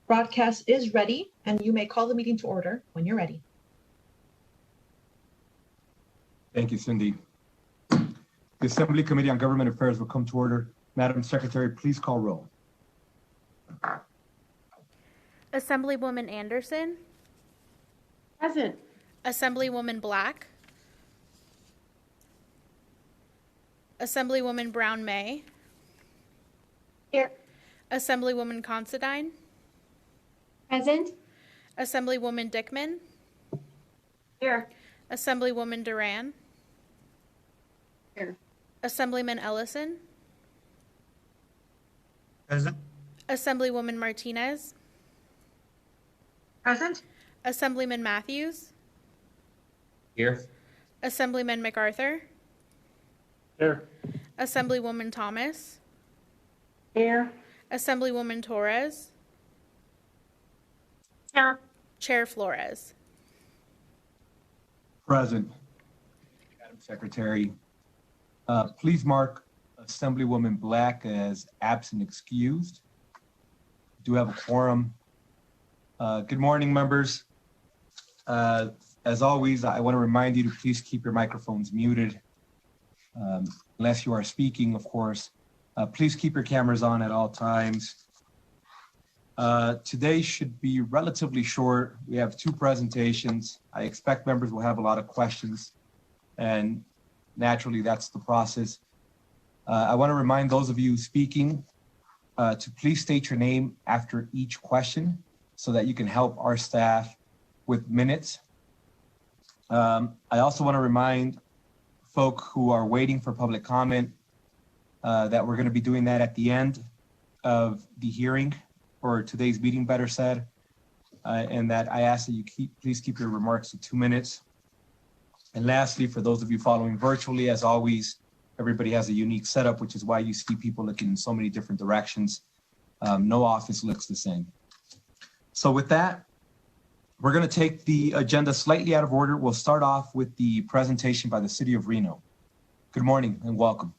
Broadcast is ready, and you may call the meeting to order when you're ready. Thank you, Cindy. The Assembly Committee on Government Affairs will come to order. Madam Secretary, please call roll. Assemblywoman Anderson. Present. Assemblywoman Black. Assemblywoman Brown May. Here. Assemblywoman Considine. Present. Assemblywoman Dickman. Here. Assemblywoman Duran. Here. Assemblyman Ellison. Present. Assemblywoman Martinez. Present. Assemblyman Matthews. Here. Assemblyman MacArthur. Here. Assemblywoman Thomas. Here. Assemblywoman Torres. Here. Chair Flores. Present. Madam Secretary, please mark Assemblywoman Black as absent excused. Do have a quorum. Good morning, members. As always, I want to remind you to please keep your microphones muted. Unless you are speaking, of course. Please keep your cameras on at all times. Today should be relatively short. We have two presentations. I expect members will have a lot of questions, and naturally that's the process. I want to remind those of you speaking to please state your name after each question so that you can help our staff with minutes. I also want to remind folk who are waiting for public comment that we're going to be doing that at the end of the hearing, or today's meeting, better said, and that I ask that you please keep your remarks to 2 minutes. And lastly, for those of you following virtually, as always, everybody has a unique setup, which is why you see people looking in so many different directions. No office looks the same. So with that, we're going to take the agenda slightly out of order. We'll start off with the presentation by the City of Reno. Good morning and welcome.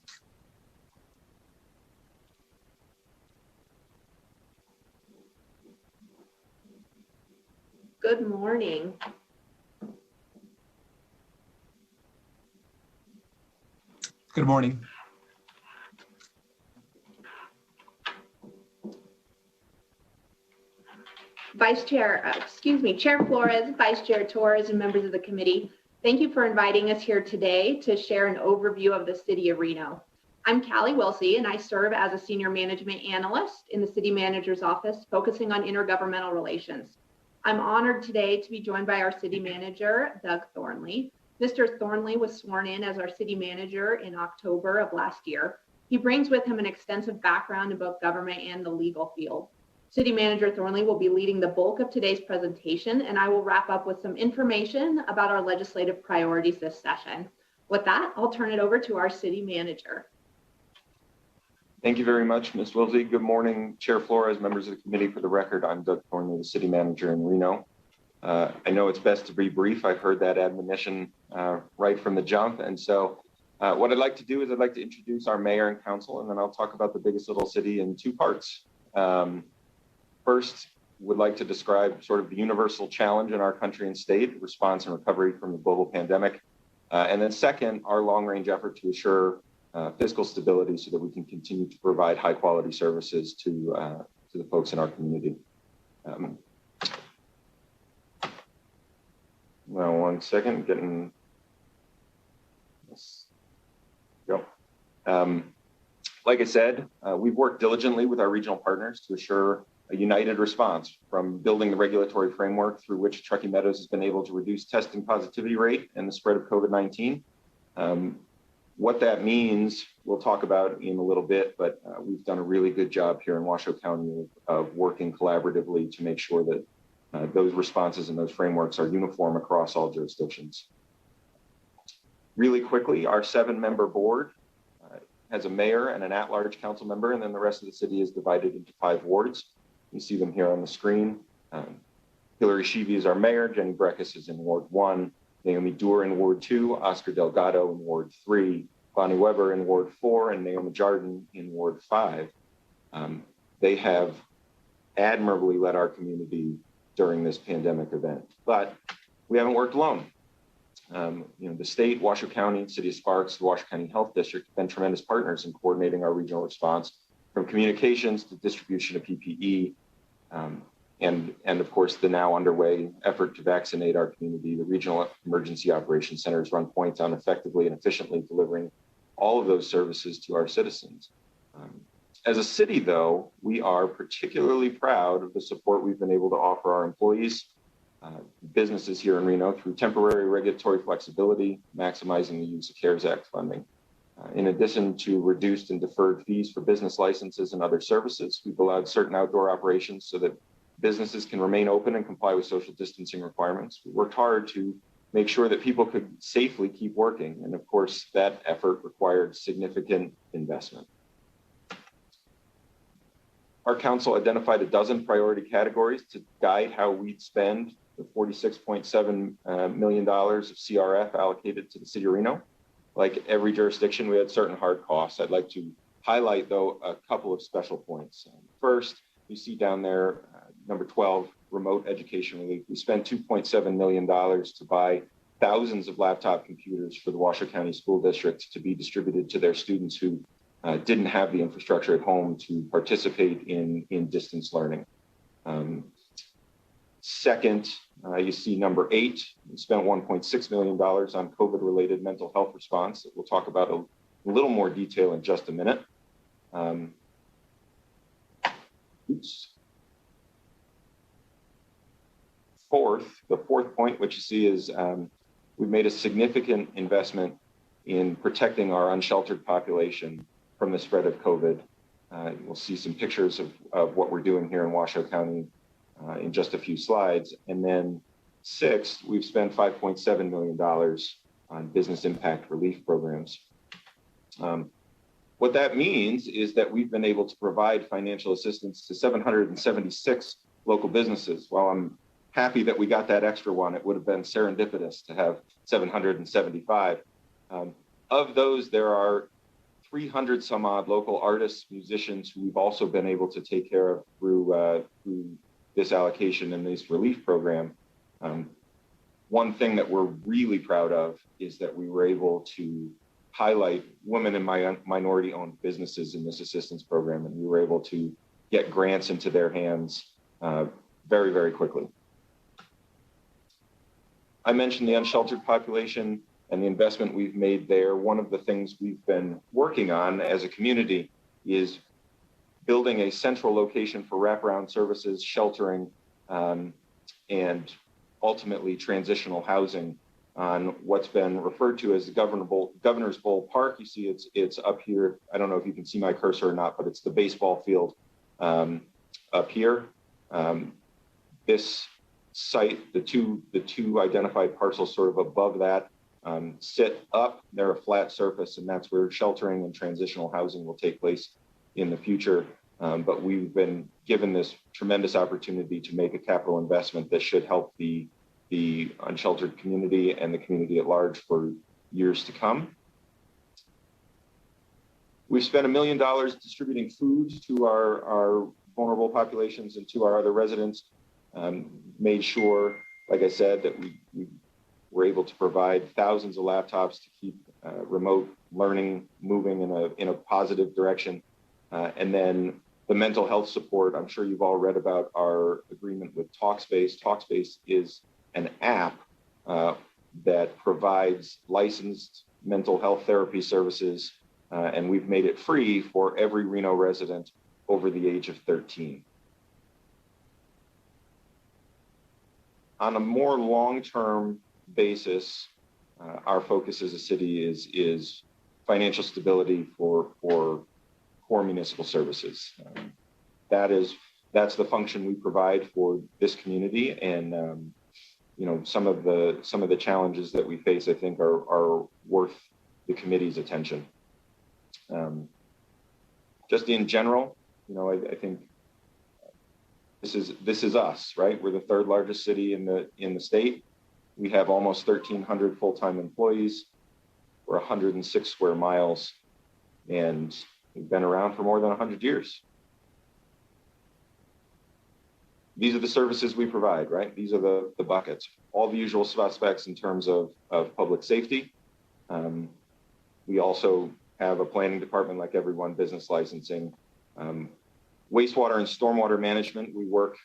Good morning. Good morning. Chair Flores, Vice Chair Torres, and members of the committee, thank you for inviting us here today to share an overview of the City of Reno. I'm Callie Wilsey, and I serve as a Senior Management Analyst in the City Manager's Office, focusing on intergovernmental relations. I'm honored today to be joined by our City Manager, Doug Thornley. Mr. Thornley was sworn in as our City Manager in October of last year. He brings with him an extensive background in both government and the legal field. City Manager Thornley will be leading the bulk of today's presentation, and I will wrap up with some information about our legislative priorities this session. With that, I'll turn it over to our City Manager. Thank you very much, Ms. Wilsey. Good morning, Chair Flores, members of the committee. For the record, I'm Doug Thornley, the City Manager in Reno. I know it's best to be brief. I've heard that admonition right from the jump. And so what I'd like to do is I'd like to introduce our mayor and council, and then I'll talk about the biggest little city in two parts. First, would like to describe sort of the universal challenge in our country and state, response and recovery from the global pandemic. And then second, our long-range effort to assure fiscal stability so that we can continue to provide high-quality services to the folks in our community. Well, 1 second, getting this. Go. Like I said, we've worked diligently with our regional partners to assure a united response, from building the regulatory framework through which Truckee Meadows has been able to reduce testing positivity rate and the spread of COVID-19. What that means, we'll talk about in a little bit, but we've done a really good job here in Washoe County of working collaboratively to make sure that those responses and those frameworks are uniform across all jurisdictions. Really quickly, our 7-member board has a mayor and an at-large council member, and then the rest of the city is divided into 5 wards. You see them here on the screen. Hillary Sheevy is our mayor, Jenny Breckus is in Ward 1, Naomi Doer in Ward 2, Oscar Delgado in Ward 3, Bonnie Weber in Ward 4, and Naomi Jardin in Ward 5. They have admirably led our community during this pandemic event. But we haven't worked alone. The state, Washoe County, City of Sparks, the Washoe County Health District have been tremendous partners in coordinating our regional response, from communications to distribution of PPE, and of course the now underway effort to vaccinate our community. The Regional Emergency Operations Centers run points on effectively and efficiently delivering all of those services to our citizens. As a city, though, we are particularly proud of the support we've been able to offer our employees, businesses here in Reno through temporary regulatory flexibility, maximizing the use of CARES Act funding. In addition to reduced and deferred fees for business licenses and other services, we've allowed certain outdoor operations so that businesses can remain open and comply with social distancing requirements. We worked hard to make sure that people could safely keep working. And of course, that effort required significant investment. Our council identified a dozen priority categories to guide how we'd spend the $46.7 million of CRF allocated to the city of Reno. Like every jurisdiction, we had certain hard costs. I'd like to highlight, though, a couple of special points. First, you see down there, number 12, remote education relief. We spent $2.7 million to buy thousands of laptop computers for the Washoe County School District to be distributed to their students who didn't have the infrastructure at home to participate in distance learning. Second, you see number 8, we spent $1.6 million on COVID-related mental health response that we'll talk about a little more detail in just a minute. The fourth point, which you see is we've made a significant investment in protecting our unsheltered population from the spread of COVID. We'll see some pictures of what we're doing here in Washoe County in just a few slides. And then sixth, we've spent $5.7 million on business impact relief programs. What that means is that we've been able to provide financial assistance to 776 local businesses. While I'm happy that we got that extra one, it would have been serendipitous to have 775. Of those, there are 300 some odd local artists, musicians who we've also been able to take care of through this allocation and this relief program. One thing that we're really proud of is that we were able to highlight women and minority-owned businesses in this assistance program, and we were able to get grants into their hands very, very quickly. I mentioned the unsheltered population and the investment we've made there. One of the things we've been working on as a community is building a central location for wraparound services, sheltering, and ultimately transitional housing on what's been referred to as the Governor's Bowl Park. You see it's up here. I don't know if you can see my cursor or not, but it's the baseball field up here. This site, the two identified parcels sort of above that, sit up. They're a flat surface, and that's where sheltering and transitional housing will take place in the future. But we've been given this tremendous opportunity to make a capital investment that should help the unsheltered community and the community at large for years to come. We've spent $1 million distributing food to our vulnerable populations and to our other residents. Made sure, like I said, that we were able to provide thousands of laptops to keep remote learning moving in a positive direction. And then the mental health support, I'm sure you've all read about our agreement with Talkspace. Talkspace is an app that provides licensed mental health therapy services, and we've made it free for every Reno resident over the age of 13. On a more long-term basis, our focus as a city is financial stability for core municipal services. That's the function we provide for this community, and some of the challenges that we face, I think, are worth the committee's attention. Just in general, I think this is us, right? We're the third largest city in the state. We have almost 1,300 full-time employees. We're 106 square miles, and we've been around for more than 100 years. these are the services we provide, right? These are the buckets, all the usual suspects in terms of public safety. We also have a planning department like everyone, business licensing, wastewater and stormwater management. We work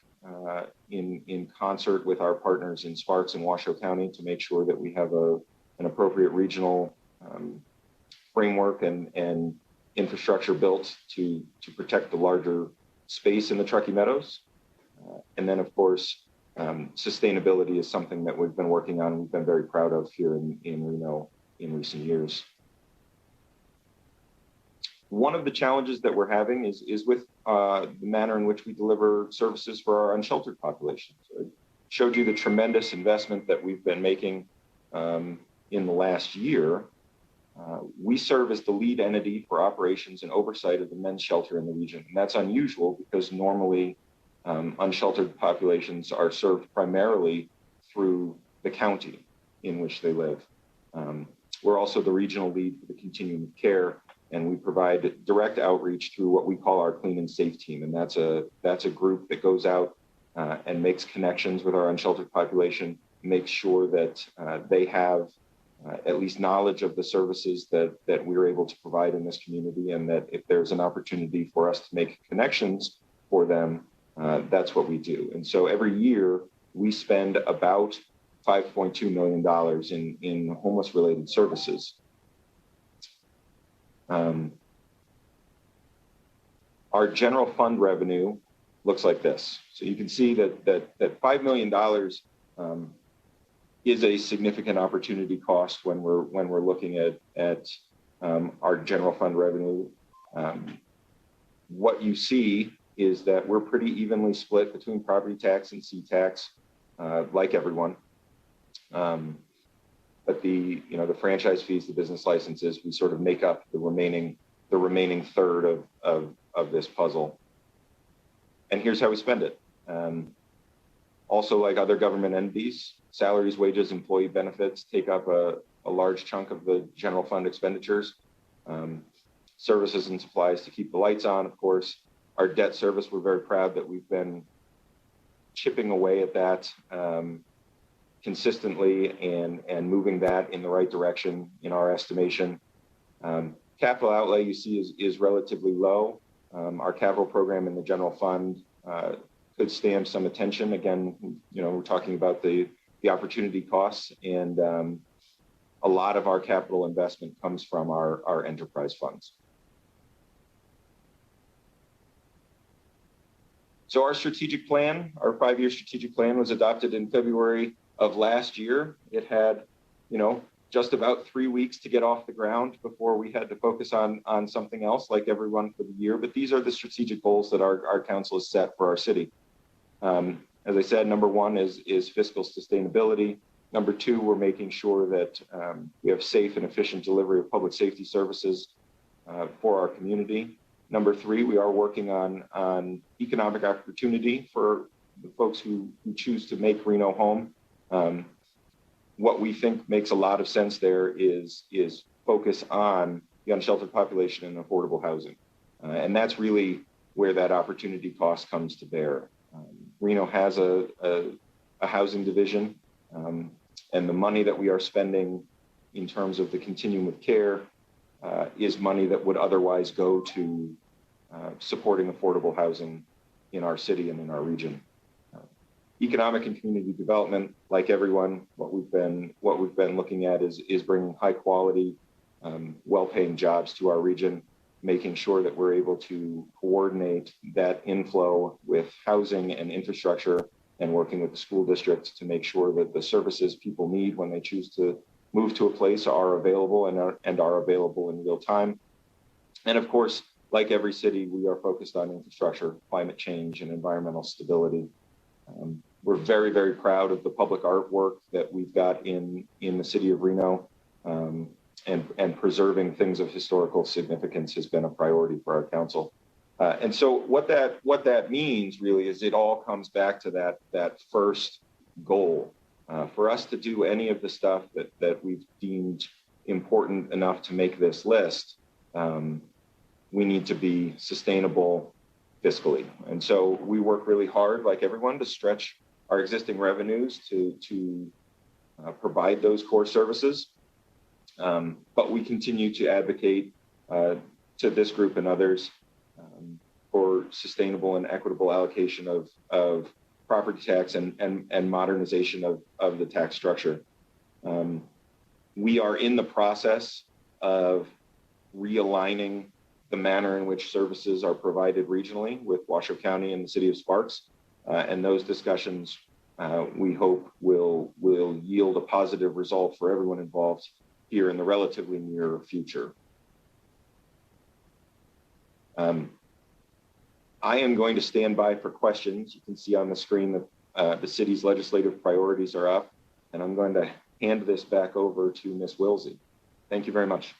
in concert with our partners in Sparks and Washoe County to make sure that we have an appropriate regional framework and infrastructure built to protect the larger space in the Truckee Meadows. And then, of course, sustainability is something that we've been working on. We've been very proud of here in Reno in recent years. One of the challenges that we're having is with the manner in which we deliver services for our unsheltered population. So I showed you the tremendous investment that we've been making in the last year. We serve as the lead entity for operations and oversight of the men's shelter in the region. And that's unusual because normally unsheltered populations are served primarily through the county in which they live. We're also the regional lead for the continuum of care, and we provide direct outreach through what we call our Clean and Safe team. And that's a group that goes out and makes connections with our unsheltered population, makes sure that they have at least knowledge of the services that we're able to provide in this community, and that if there's an opportunity for us to make connections for them, that's what we do. And so every year we spend about $5.2 million in homeless related services. Our general fund revenue looks like this. So you can see that $5 million is a significant opportunity cost when we're looking at our general fund revenue. What you see is that we're pretty evenly split between property tax and C-tax, like everyone. But the franchise fees, the business licenses, we sort of make up the remaining third of this puzzle. And here's how we spend it. Also, like other government entities, salaries, wages, employee benefits take up a large chunk of the general fund expenditures. Services and supplies to keep the lights on, of course. Our debt service, we're very proud that we've been chipping away at that consistently and moving that in the right direction in our estimation. Capital outlay you see is relatively low. Our capital program in the general fund could stand some attention. Again, we're talking about the opportunity costs, and a lot of our capital investment comes from our enterprise funds. So our strategic plan, our 5-year strategic plan, was adopted in February of last year. It had, just about 3 weeks to get off the ground before we had to focus on something else, like everyone, for the year. But these are the strategic goals that our council has set for our city. As I said, number one is fiscal sustainability. Number two, we're making sure that we have safe and efficient delivery of public safety services for our community. Number three, we are working on economic opportunity for the folks who choose to make Reno home. What we think makes a lot of sense there is focus on the unsheltered population and affordable housing. And that's really where that opportunity cost comes to bear. Reno has a housing division, and the money that we are spending in terms of the continuum of care is money that would otherwise go to supporting affordable housing in our city and in our region. Economic and community development, like everyone, what we've been looking at is bringing high quality, well-paying jobs to our region, making sure that we're able to coordinate that inflow with housing and infrastructure, and working with the school districts to make sure that the services people need when they choose to move to a place are available and are available in real time. And of course, like every city, we are focused on infrastructure, climate change, and environmental stability. We're very, very proud of the public artwork that we've got in the city of Reno, and preserving things of historical significance has been a priority for our council. And so what that means really is it all comes back to that first goal. For us to do any of the stuff that we've deemed important enough to make this list, we need to be sustainable, fiscally. And so we work really hard, like everyone, to stretch our existing revenues to provide those core services. But we continue to advocate to this group and others for sustainable and equitable allocation of property tax and modernization of the tax structure. We are in the process of realigning the manner in which services are provided regionally with Washoe County and the city of Sparks. And those discussions, we hope, will yield a positive result for everyone involved here in the relatively near future. I am going to stand by for questions. You can see on the screen that the city's legislative priorities are up, and I'm going to hand this back over to Ms. Wilsey. Thank you very much.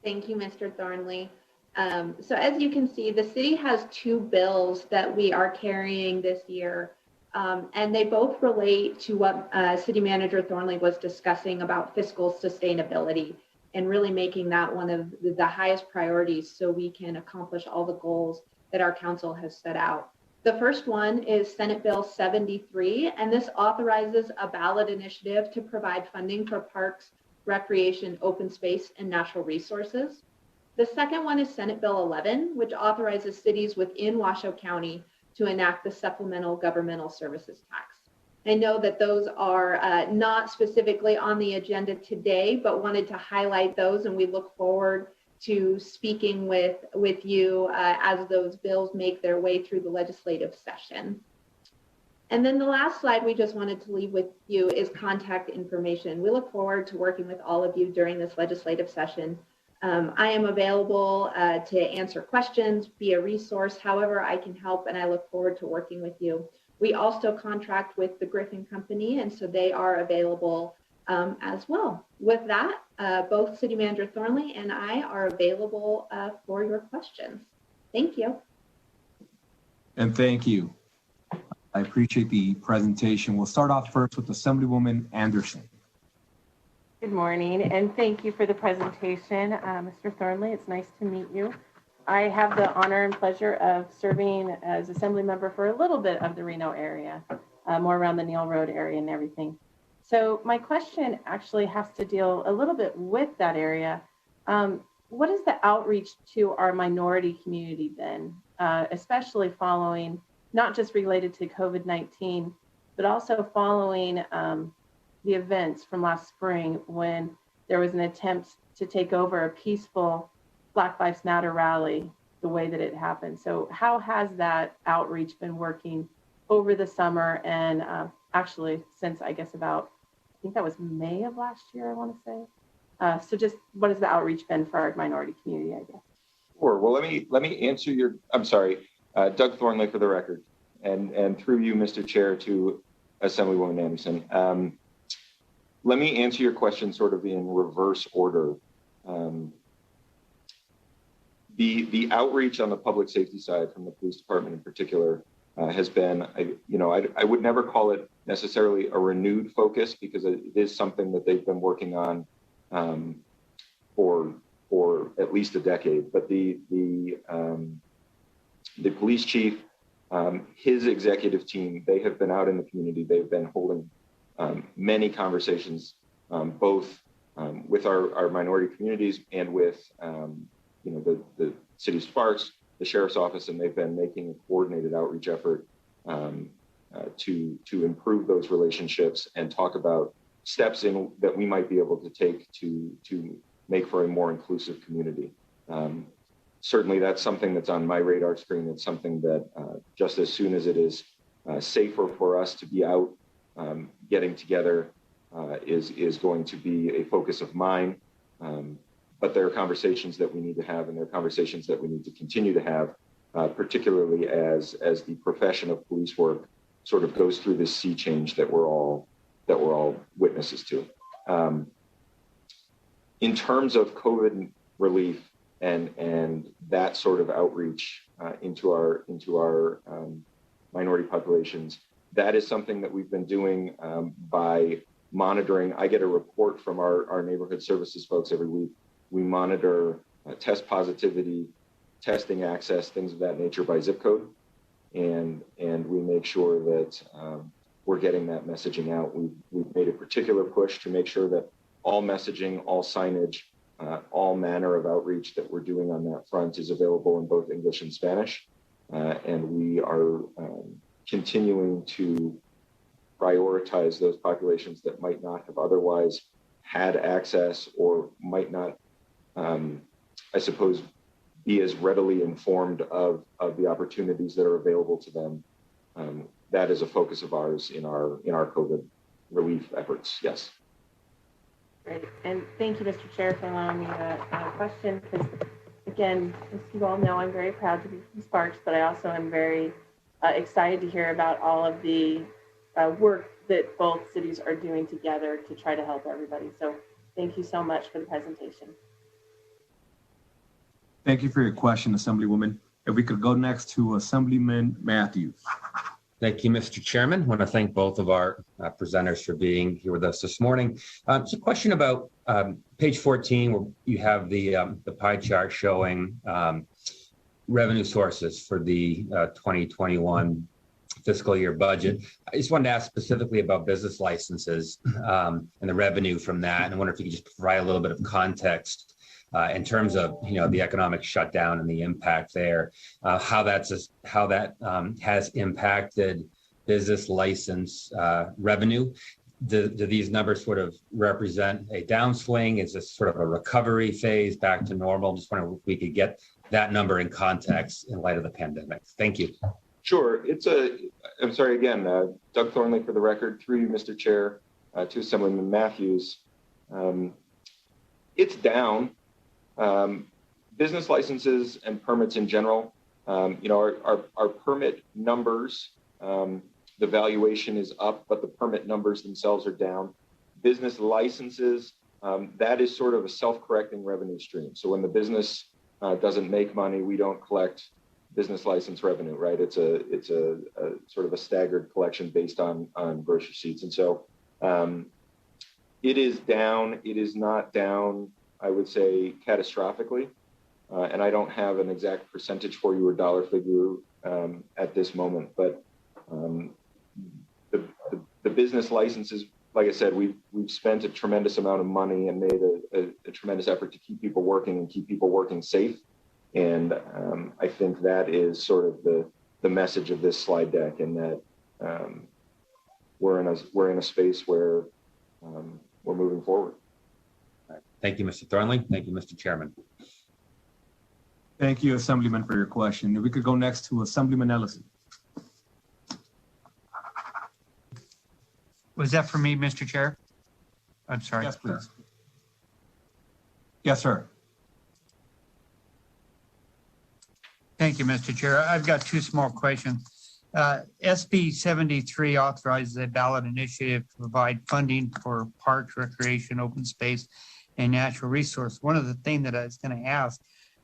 Thank you, Mr. Thornley. So as you can see, the city has two bills that we are carrying this year, and they both relate to what City Manager Thornley was discussing about fiscal sustainability and really making that one of the highest priorities so we can accomplish all the goals that our council has set out. The first one is Senate Bill 73, and this authorizes a ballot initiative to provide funding for parks, recreation, open space, and natural resources. The second one is Senate Bill 11, which authorizes cities within Washoe County to enact the supplemental governmental services tax. I know that those are not specifically on the agenda today, but wanted to highlight those, and we look forward to speaking with you as those bills make their way through the legislative session. And then the last slide we just wanted to leave with you is contact information. We look forward to working with all of you during this legislative session. I am available to answer questions, be a resource, however I can help, and I look forward to working with you. We also contract with the Griffin Company, and so they are available as well. With that, both City Manager Thornley and I are available for your questions. Thank you. And thank you. I appreciate the presentation. We'll start off first with Assemblywoman Anderson. Good morning, and thank you for the presentation, Mr. Thornley. It's nice to meet you. I have the honor and pleasure of serving as Assembly member for a little bit of the Reno area, more around the Neal Road area and everything. So my question actually has to deal a little bit with that area. What is the outreach to our minority community then, especially following, not just related to COVID-19, but also following the events from last spring when there was an attempt to take over a peaceful Black Lives Matter rally the way that it happened. So how has that outreach been working over the summer and actually since I guess about, I think that was May of last year, I want to say. So just what has the outreach been for our minority community, I guess? Sure. Well, let me answer your, I'm sorry, Doug Thornley for the record, and through you, Mr. Chair, to Assemblywoman Anderson. Let me answer your question sort of in reverse order. The outreach on the public safety side from the police department in particular has been, I would never call it necessarily a renewed focus because it is something that they've been working on for at least a decade. But the police chief, his executive team, they have been out in the community. They've been holding many conversations, both with our minority communities and with the city of Sparks, the sheriff's office, and they've been making a coordinated outreach effort to improve those relationships and talk about steps that we might be able to take to make for a more inclusive community. Certainly, that's something that's on my radar screen. It's something that just as soon as it is safer for us to be out getting together is going to be a focus of mine. But there are conversations that we need to have, and there are conversations that we need to continue to have, particularly as the profession of police work sort of goes through this sea change that we're all witnesses to. In terms of COVID relief and that sort of outreach into our minority populations, that is something that we've been doing by monitoring. I get a report from our neighborhood services folks every week. We monitor test positivity, testing access, things of that nature by zip code. And we make sure that we're getting that messaging out. We've made a particular push to make sure that all messaging, all signage, all manner of outreach that we're doing on that front is available in both English and Spanish. And we are continuing to prioritize those populations that might not have otherwise had access or might not, I suppose, be as readily informed of the opportunities that are available to them. That is a focus of ours in our COVID relief efforts. Yes. Great. And thank you, Mr. Chair, for allowing me a question. Because again, as you all know, I'm very proud to be from Sparks, but I also am very excited to hear about all of the work that both cities are doing together to try to help everybody. So thank you so much for the presentation. Thank you for your question, Assemblywoman. If we could go next to Assemblyman Matthews. Thank you, Mr. Chairman. I want to thank both of our presenters for being here with us this morning. It's a question about page 14, where you have the pie chart showing revenue sources for the 2021 fiscal year budget. I just wanted to ask specifically about business licenses and the revenue from that. And I wonder if you could just provide a little bit of context in terms of the economic shutdown and the impact there, how that has impacted business license revenue. Do these numbers sort of represent a downswing? Is this sort of a recovery phase back to normal? Just wondering if we could get that number in context in light of the pandemic. Thank you. Sure. I'm sorry again, Doug Thornley for the record, through you, Mr. Chair, to Assemblyman Matthews. It's down. Business licenses and permits in general, our permit numbers, the valuation is up, but the permit numbers themselves are down. Business licenses, that is sort of a self-correcting revenue stream. So when the business doesn't make money, we don't collect business license revenue, right? It's a sort of a staggered collection based on gross receipts. And so it is down. It is not down, I would say, catastrophically. And I don't have an exact percentage for you or dollar figure at this moment, but the business licenses, like I said, we've spent a tremendous amount of money and made a tremendous effort to keep people working and keep people working safe. And I think that is sort of the message of this slide deck, and that we're in a space where we're moving forward. Thank you, Mr. Thornley. Thank you, Mr. Chairman. Thank you, Assemblyman, for your question. If we could go next to Assemblyman Ellison. Was that for me, Mr. Chair? I'm sorry. Yes, please. Yes, sir. Thank you, Mr. Chair. I've got two small questions. SB 73 authorizes a ballot initiative to provide funding for parks, recreation, open space, and natural resource. One of the things that I was going to ask,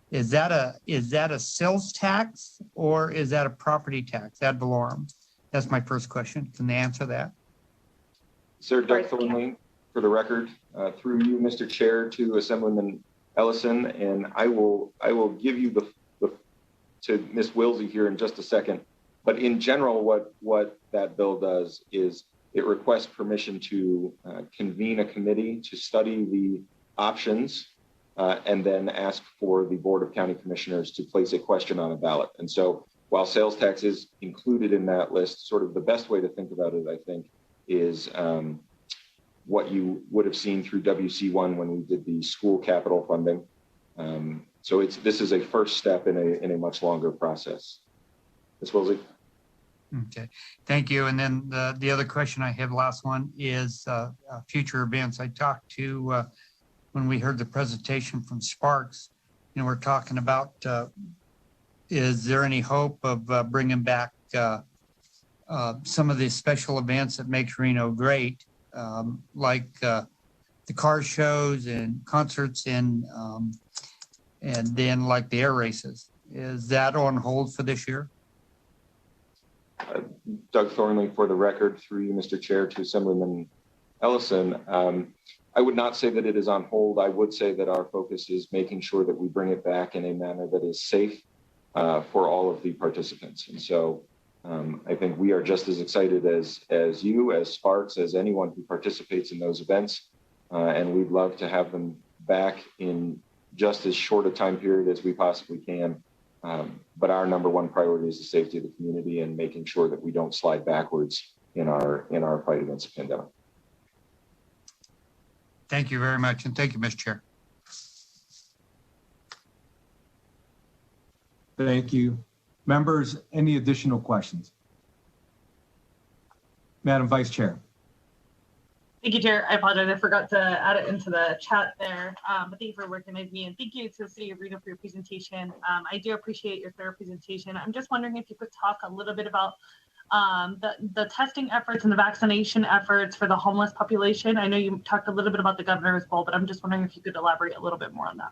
is that a sales tax or is that a property tax ad valorem? That's my first question. Can they answer that? Sir, Doug Thornley, for the record, through you, Mr. Chair, to Assemblyman Ellison, and I will give you to Ms. Wilsey here in just a second. But in general, what that bill does is it requests permission to convene a committee to study the options and then ask for the Board of County Commissioners to place a question on a ballot. And so while sales tax is included in that list, sort of the best way to think about it, I think, is what you would have seen through WC1 when we did the school capital funding. So this is a first step in a much longer process. Ms. Wilsey. Okay, thank you. And then the other question I have, last one, is future events. I talked to, when we heard the presentation from Sparks, we're talking about, is there any hope of bringing back some of the special events that makes Reno great, like the car shows and concerts and then like the air races? Is that on hold for this year? Doug Thornley, for the record, through you, Mr. Chair, to Assemblyman Ellison. I would not say that it is on hold. I would say that our focus is making sure that we bring it back in a manner that is safe for all of the participants. And so I think we are just as excited as you, as Sparks, as anyone who participates in those events. And we'd love to have them back in just as short a time period as we possibly can. But our number one priority is the safety of the community and making sure that we don't slide backwards in our fight against the pandemic. Thank you very much. And thank you, Mr. Chair. Thank you. Members, any additional questions? Madam Vice Chair. Thank you, Chair. I apologize. I forgot to add it into the chat there. But thank you for working with me, and thank you to the City of Reno for your presentation. I do appreciate your thorough presentation. I'm just wondering if you could talk a little bit about the testing efforts and the vaccination efforts for the homeless population. I know you talked a little bit about the governor's goal, but I'm just wondering if you could elaborate a little bit more on that.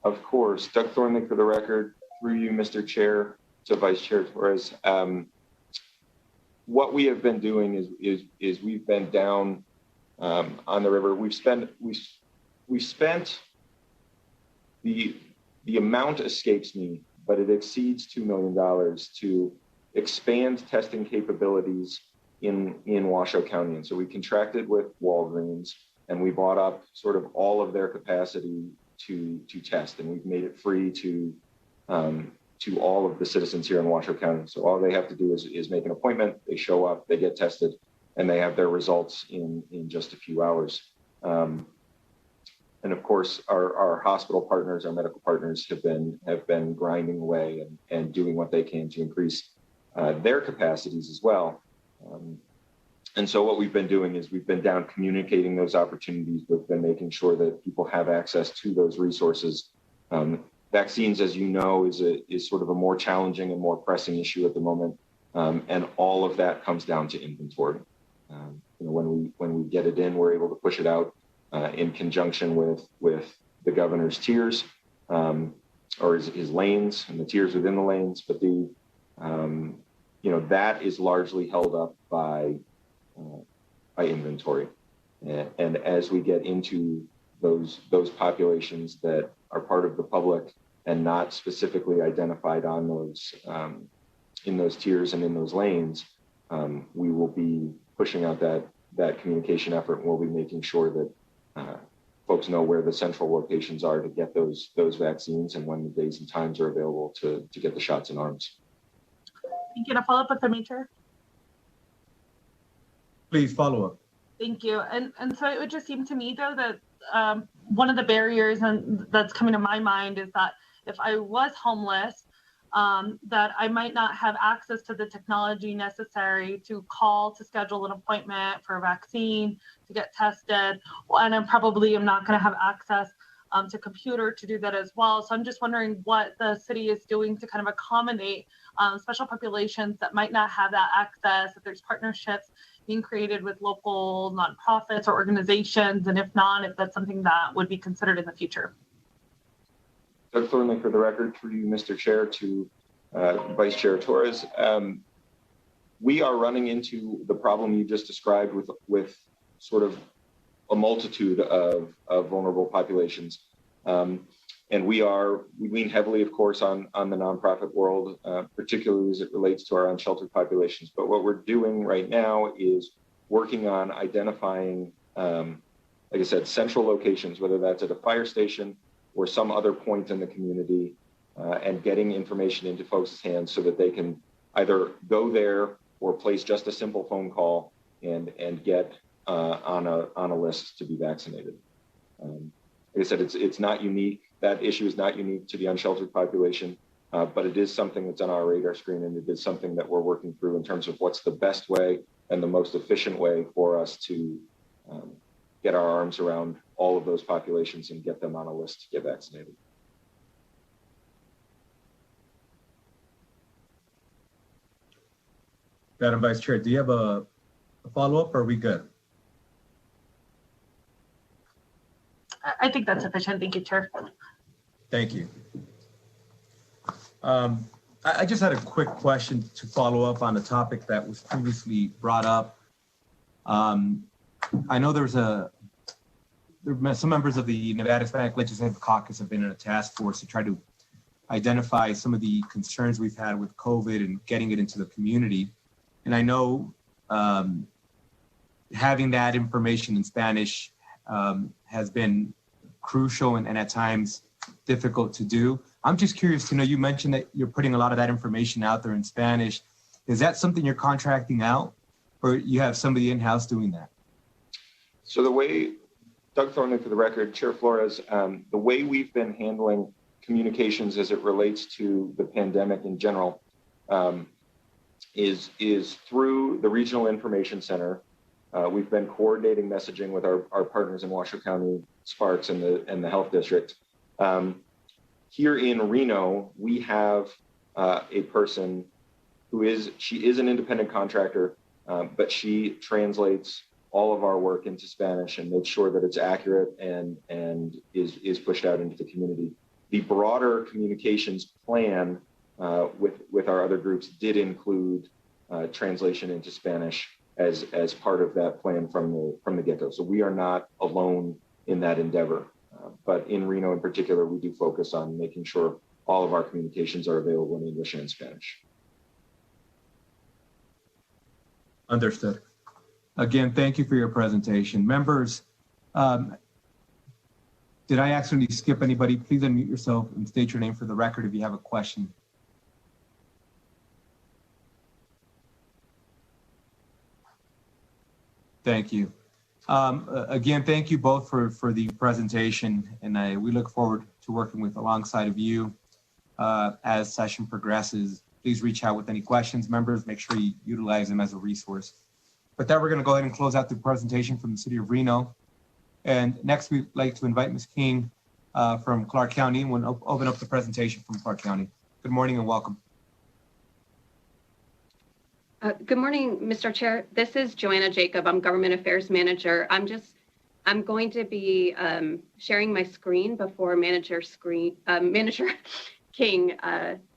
Of course. Doug Thornley for the record, through you, Mr. Chair, to Vice Chair Torres. What we have been doing is we've been down on the river. We've spent the amount escapes me, but it exceeds $2 million to expand testing capabilities in Washoe County. And so we contracted with Walgreens and we bought up sort of all of their capacity to test, and we've made it free to all of the citizens here in Washoe County. So all they have to do is make an appointment, they show up, they get tested, and they have their results in just a few hours. And of course, our hospital partners, our medical partners have been grinding away and doing what they can to increase their capacities as well. And so what we've been doing is we've been down communicating those opportunities. We've been making sure that people have access to those resources. Vaccines, as you know, is sort of a more challenging and more pressing issue at the moment. And all of that comes down to inventory. When we get it in, we're able to push it out in conjunction with the governor's tiers, or his lanes and the tiers within the lanes. But that is largely held up by inventory. And as we get into those populations that are part of the public and not specifically identified on those in those tiers and in those lanes, we will be pushing out that communication effort, and we'll be making sure that folks know where the central locations are to get those vaccines and when the days and times are available to get the shots in arms. Thank you. To follow up with the Major. Please follow up. Thank you. And so it would just seem to me, though, that one of the barriers that's coming to my mind is that if I was homeless, that I might not have access to the technology necessary to call to schedule an appointment for a vaccine, to get tested, and I probably am not going to have access to computer to do that as well. So I'm just wondering what the city is doing to kind of accommodate special populations that might not have that access, if there's partnerships being created with local nonprofits or organizations, and if not, if that's something that would be considered in the future. Doug Thornley for the record, through you, Mr. Chair, to Vice Chair Torres. We are running into the problem you just described with sort of a multitude of vulnerable populations. And we lean heavily, of course, on the nonprofit world, particularly as it relates to our unsheltered populations. But what we're doing right now is working on identifying, like I said, central locations, whether that's at a fire station or some other point in the community, and getting information into folks' hands so that they can either go there or place just a simple phone call and get on a list to be vaccinated. Like I said, it's not unique. That issue is not unique to the unsheltered population, but it is something that's on our radar screen, and it is something that we're working through in terms of what's the best way and the most efficient way for us to get our arms around all of those populations and get them on a list to get vaccinated. Madam Vice Chair, do you have a follow-up, or are we good? I think that's sufficient. Thank you, Chair. Thank you. I just had a quick question to follow up on a topic that was previously brought up. I know some members of the Nevada Legislative Caucus have been in a task force to try to identify some of the concerns we've had with COVID and getting it into the community. And I know having that information in Spanish has been crucial and at times difficult to do. I'm just curious to know, you mentioned that you're putting a lot of that information out there in Spanish. Is that something you're contracting out, or you have somebody in-house doing that? So the way, Doug Thornley for the record, Chair Flores, the way we've been handling communications as it relates to the pandemic in general is through the Regional Information Center. We've been coordinating messaging with our partners in Washoe County, Sparks, and the Health District. Here in Reno, we have a person she is an independent contractor, but she translates all of our work into Spanish and makes sure that it's accurate and is pushed out into the community. The broader communications plan with our other groups did include translation into Spanish as part of that plan from the get-go. So we are not alone in that endeavor. But in Reno in particular, we do focus on making sure all of our communications are available in English and Spanish. Understood. Again, thank you for your presentation. Members, did I accidentally skip anybody? Please unmute yourself and state your name for the record if you have a question. Thank you. Again, thank you both for the presentation, and we look forward to working alongside of you as session progresses. Please reach out with any questions, members. Make sure you utilize them as a resource. With that, we're going to go ahead and close out the presentation from the City of Reno. And next, we'd like to invite Ms. King from Clark County, and we'll open up the presentation from Clark County. Good morning and welcome. Good morning, Mr. Chair. This is Joanna Jacob. I'm Government Affairs Manager. I'm going to be sharing my screen before Manager King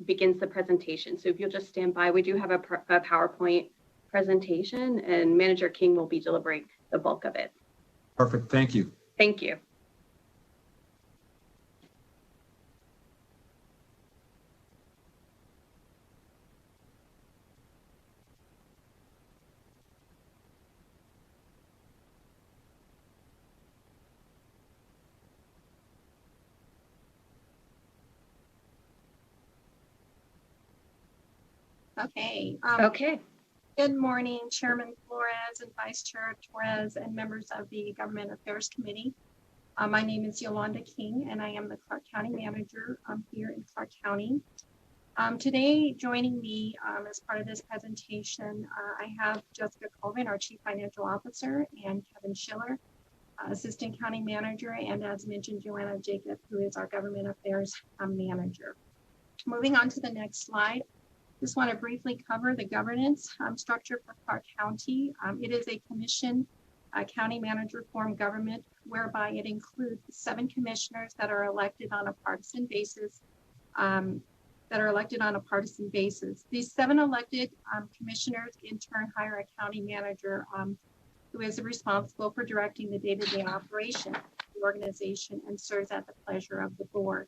begins the presentation. So if you'll just stand by, we do have a PowerPoint presentation, and Manager King will be delivering the bulk of it. Perfect. Thank you. Thank you. Okay. Okay. Good morning, Chairman Flores and Vice Chair Torres and members of the Government Affairs Committee. My name is Yolanda King, and I am the Clark County Manager here in Clark County. Today, joining me as part of this presentation, I have Jessica Colvin, our Chief Financial Officer, and Kevin Schiller, Assistant County Manager, and as mentioned, Joanna Jacob, who is our Government Affairs Manager. Moving on to the next slide. Just want to briefly cover the governance structure for Clark County. It is a commission county manager form government whereby it includes 7 commissioners that are elected on a partisan basis. These 7 elected commissioners in turn hire a county manager who is responsible for directing the day-to-day operation of the organization and serves at the pleasure of the board.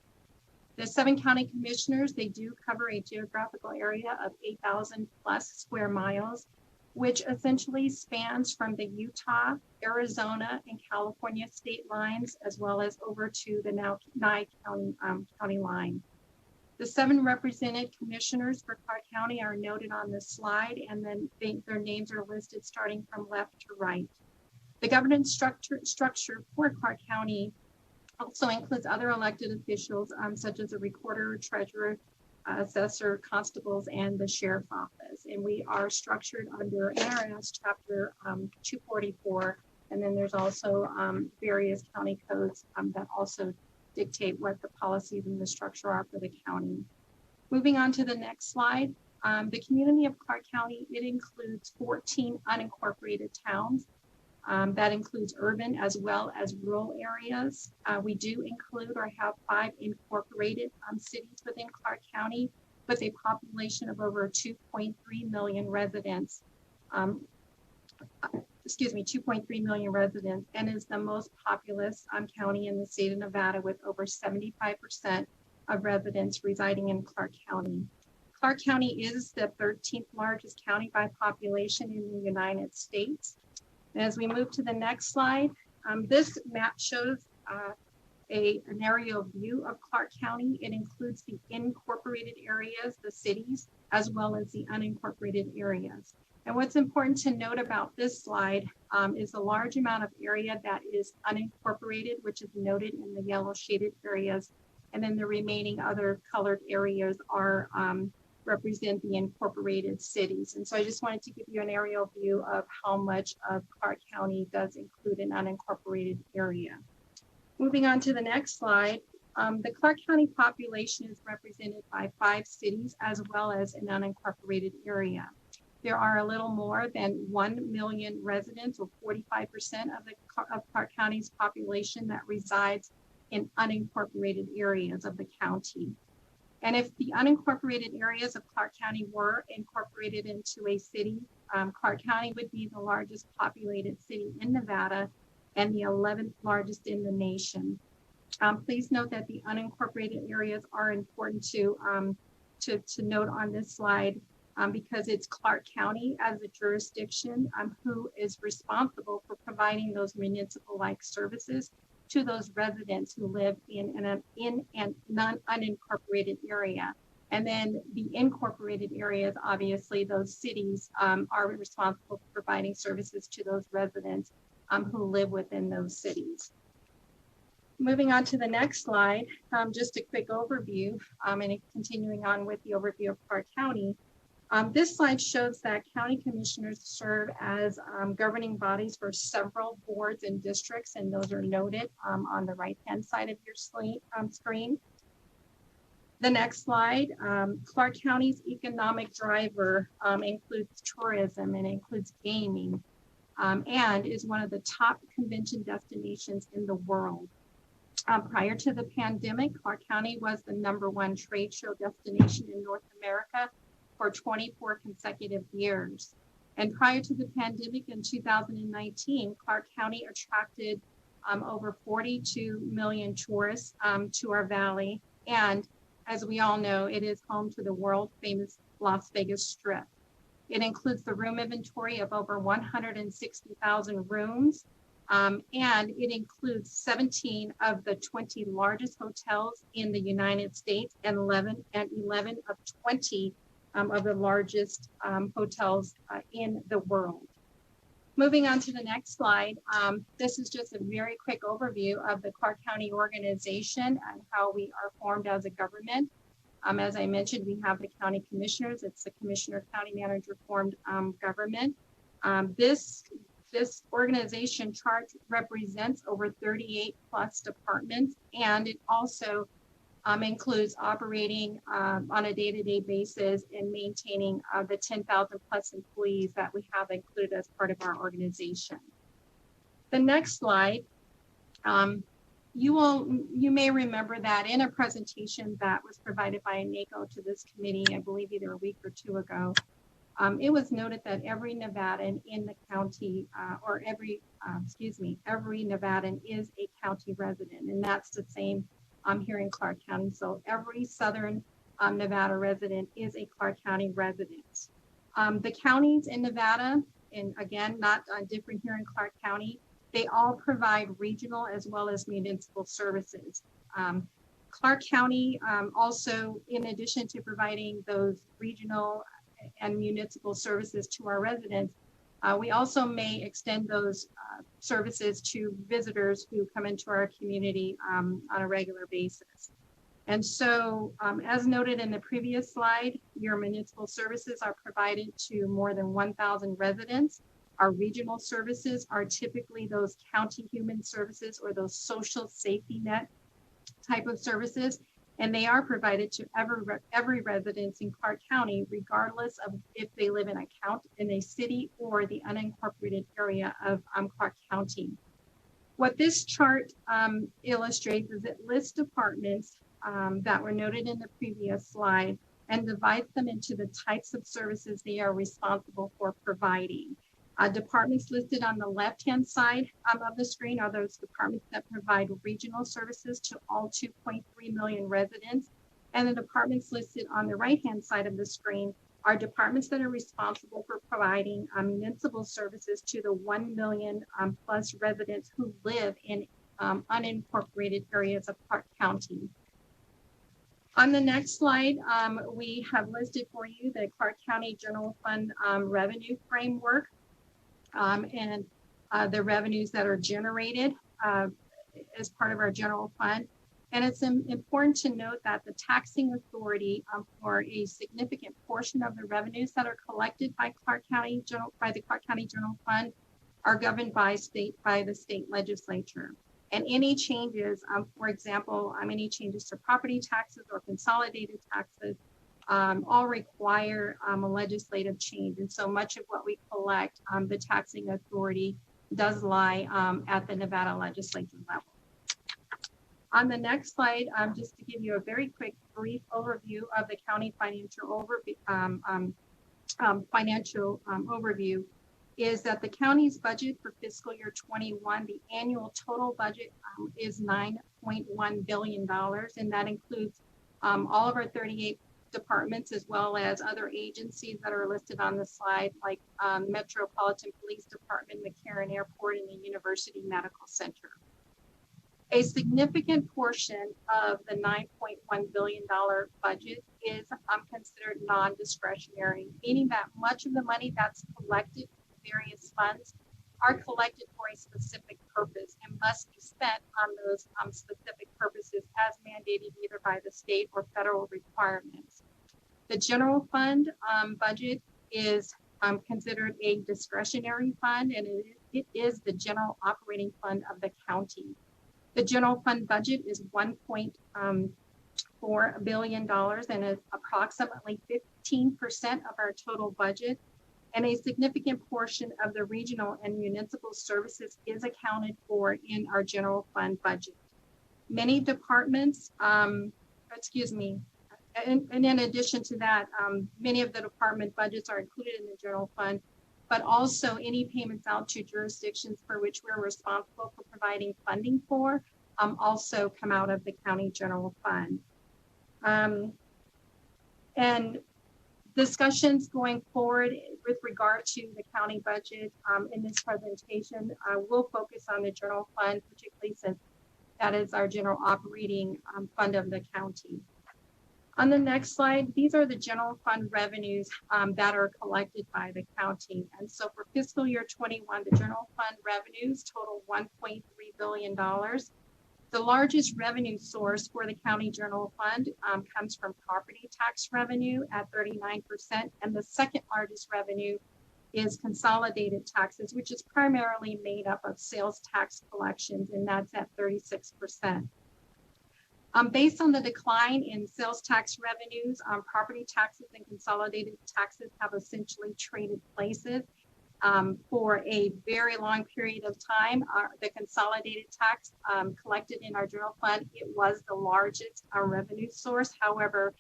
The 7 county commissioners, they do cover a geographical area of 8,000 plus square miles, which essentially spans from the Utah, Arizona, and California state lines, as well as over to the Nye County line. The 7 represented commissioners for Clark County are noted on this slide, and then their names are listed starting from left to right. The governance structure for Clark County also includes other elected officials such as a recorder, treasurer, assessor, constables, and the sheriff office. And we are structured under NRS Chapter 244. And then there's also various county codes that also dictate what the policies and the structure are for the county. Moving on to the next slide. The community of Clark County, it includes 14 unincorporated towns. That includes urban as well as rural areas. We do include or have 5 incorporated cities within Clark County with a population of over 2.3 million residents. 2.3 million residents, and is the most populous county in the state of Nevada with over 75% of residents residing in Clark County. Clark County is the 13th largest county by population in the United States. And as we move to the next slide, this map shows an aerial view of Clark County. It includes the incorporated areas, the cities, as well as the unincorporated areas. And what's important to note about this slide is the large amount of area that is unincorporated, which is noted in the yellow shaded areas. And then the remaining other colored areas are represent the incorporated cities. And so I just wanted to give you an aerial view of how much of Clark County does include an unincorporated area. Moving on to the next slide, the Clark County population is represented by 5 cities as well as an unincorporated area. There are a little more than 1 million residents, or 45% of Clark County's population, that resides in unincorporated areas of the county. And if the unincorporated areas of Clark County were incorporated into a city, Clark County would be the largest populated city in Nevada and the 11th largest in the nation. Please note that the unincorporated areas are important to note on this slide because it's Clark County as a jurisdiction who is responsible for providing those municipal-like services to those residents who live in an unincorporated area. And then the incorporated areas, obviously those cities are responsible for providing services to those residents who live within those cities. Moving on to the next slide, just a quick overview and continuing on with the overview of Clark County. This slide shows that county commissioners serve as governing bodies for several boards and districts, and those are noted on the right-hand side of your screen. The next slide, Clark County's economic driver includes tourism and includes gaming, and is one of the top convention destinations in the world. Prior to the pandemic, Clark County was the #1 trade show destination in North America for 24 consecutive years. And prior to the pandemic in 2019, Clark County attracted over 42 million tourists to our valley. And as we all know, it is home to the world famous Las Vegas Strip. It includes the room inventory of over 160,000 rooms. And it includes 17 of the 20 largest hotels in the United States and 11 of 20 of the largest hotels in the world. Moving on to the next slide, this is just a very quick overview of the Clark County organization and how we are formed as a government. As I mentioned, we have the county commissioners. It's the commissioner county manager formed government. This organization chart represents over 38 plus departments, and it also includes operating on a day-to-day basis and maintaining the 10,000 plus employees that we have included as part of our organization. The next slide, you may remember that in a presentation that was provided by NACO to this committee, I believe either a week or 2 ago, it was noted that every Nevadan in the county, every Nevadan is a county resident, and that's the same here in Clark County. So every Southern Nevada resident is a Clark County resident. The counties in Nevada, and again, not different here in Clark County, they all provide regional as well as municipal services. Clark County also, in addition to providing those regional and municipal services to our residents, we also may extend those services to visitors who come into our community on a regular basis. And so, as noted in the previous slide, your municipal services are provided to more than 1,000 residents. Our regional services are typically those county human services or those social safety net type of services, and they are provided to every resident in Clark County, regardless of if they live in a city or the unincorporated area of Clark County. What this chart illustrates is it lists departments that were noted in the previous slide, and divides them into the types of services they are responsible for providing. Departments listed on the left-hand side of the screen are those departments that provide regional services to all 2.3 million residents. And the departments listed on the right-hand side of the screen are departments that are responsible for providing municipal services to the 1 million plus residents who live in unincorporated areas of Clark County. On the next slide, we have listed for you the Clark County General Fund revenue framework and the revenues that are generated as part of our general fund. And it's important to note that the taxing authority for a significant portion of the revenues that are collected by the Clark County General Fund are governed by the state legislature. And any changes, for example, any changes to property taxes or consolidated taxes, all require a legislative change. And so much of what we collect, the taxing authority does lie at the Nevada Legislature level. On the next slide, just to give you a very quick, brief overview of the county financial overview, is that the county's budget for fiscal year 21, the annual total budget is $9.1 billion, and that includes all of our 38 departments as well as other agencies that are listed on the slide, like Metropolitan Police Department, McCarran Airport, and the University Medical Center. A significant portion of the $9.1 billion budget is considered non-discretionary, meaning that much of the money that's collected in various funds are collected for a specific purpose and must be spent on those specific purposes as mandated either by the state or federal requirements. The general fund budget is considered a discretionary fund, and it is the general operating fund of the county. The general fund budget is $1.4 billion and is approximately 15% of our total budget. And a significant portion of the regional and municipal services is accounted for in our general fund budget. Many departments, and in addition to that, many of the department budgets are included in the general fund, but also any payments out to jurisdictions for which we're responsible for providing funding for also come out of the county general fund. And discussions going forward with regard to the county budget in this presentation will focus on the general fund, particularly since that is our general operating fund of the county. On the next slide, these are the general fund revenues that are collected by the county. And so for fiscal year 21, the general fund revenues total $1.3 billion. The largest revenue source for the county general fund comes from property tax revenue at 39%. And the second largest revenue is consolidated taxes, which is primarily made up of sales tax collections, and that's at 36%. Based on the decline in sales tax revenues, property taxes and consolidated taxes have essentially traded places. For a very long period of time, the consolidated tax collected in our general fund, it was the largest revenue source. However,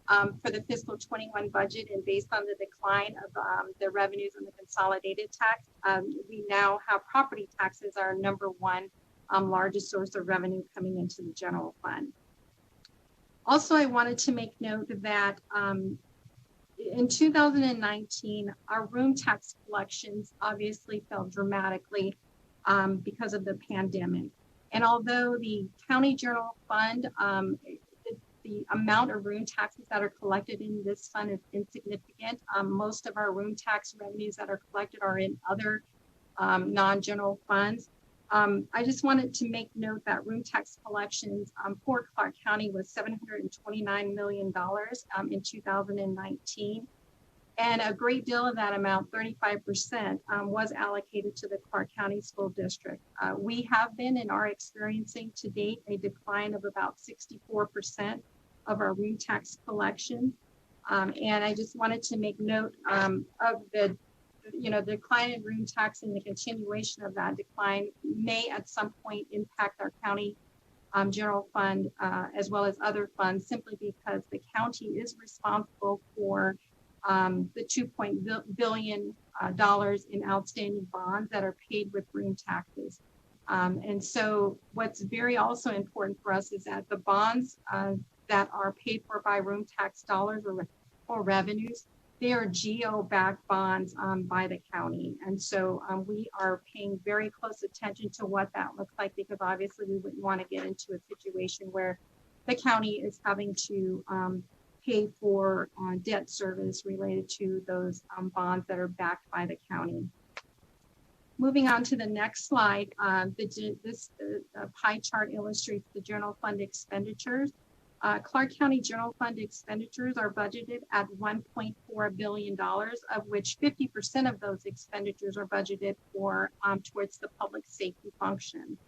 for the fiscal 21 budget and based on the decline of the revenues on the consolidated tax, we now have property taxes our number one largest source of revenue coming into the general fund. Also, I wanted to make note that in 2019, our room tax collections obviously fell dramatically because of the pandemic. And although the county general fund, the amount of room taxes that are collected in this fund is insignificant. Most of our room tax revenues that are collected are in other non-general funds. I just wanted to make note that room tax collections for Clark County was $729 million in 2019. And a great deal of that amount, 35%, was allocated to the Clark County School District. We have been and are experiencing to date a decline of about 64% of our room tax collection. And I just wanted to make note of the decline in room tax and the continuation of that decline may at some point impact our county general fund as well as other funds, simply because the county is responsible for the $2 billion in outstanding bonds that are paid with room taxes. And so what's very also important for us is that the bonds that are paid for by room tax dollars or revenues, they are geo-backed bonds by the county. And so we are paying very close attention to what that looks like, because obviously we wouldn't want to get into a situation where the county is having to pay for debt service related to those bonds that are backed by the county. Moving on to the next slide, this pie chart illustrates the general fund expenditures. Clark County general fund expenditures are budgeted at $1.4 billion, of which 50% of those expenditures are budgeted for towards the public safety function.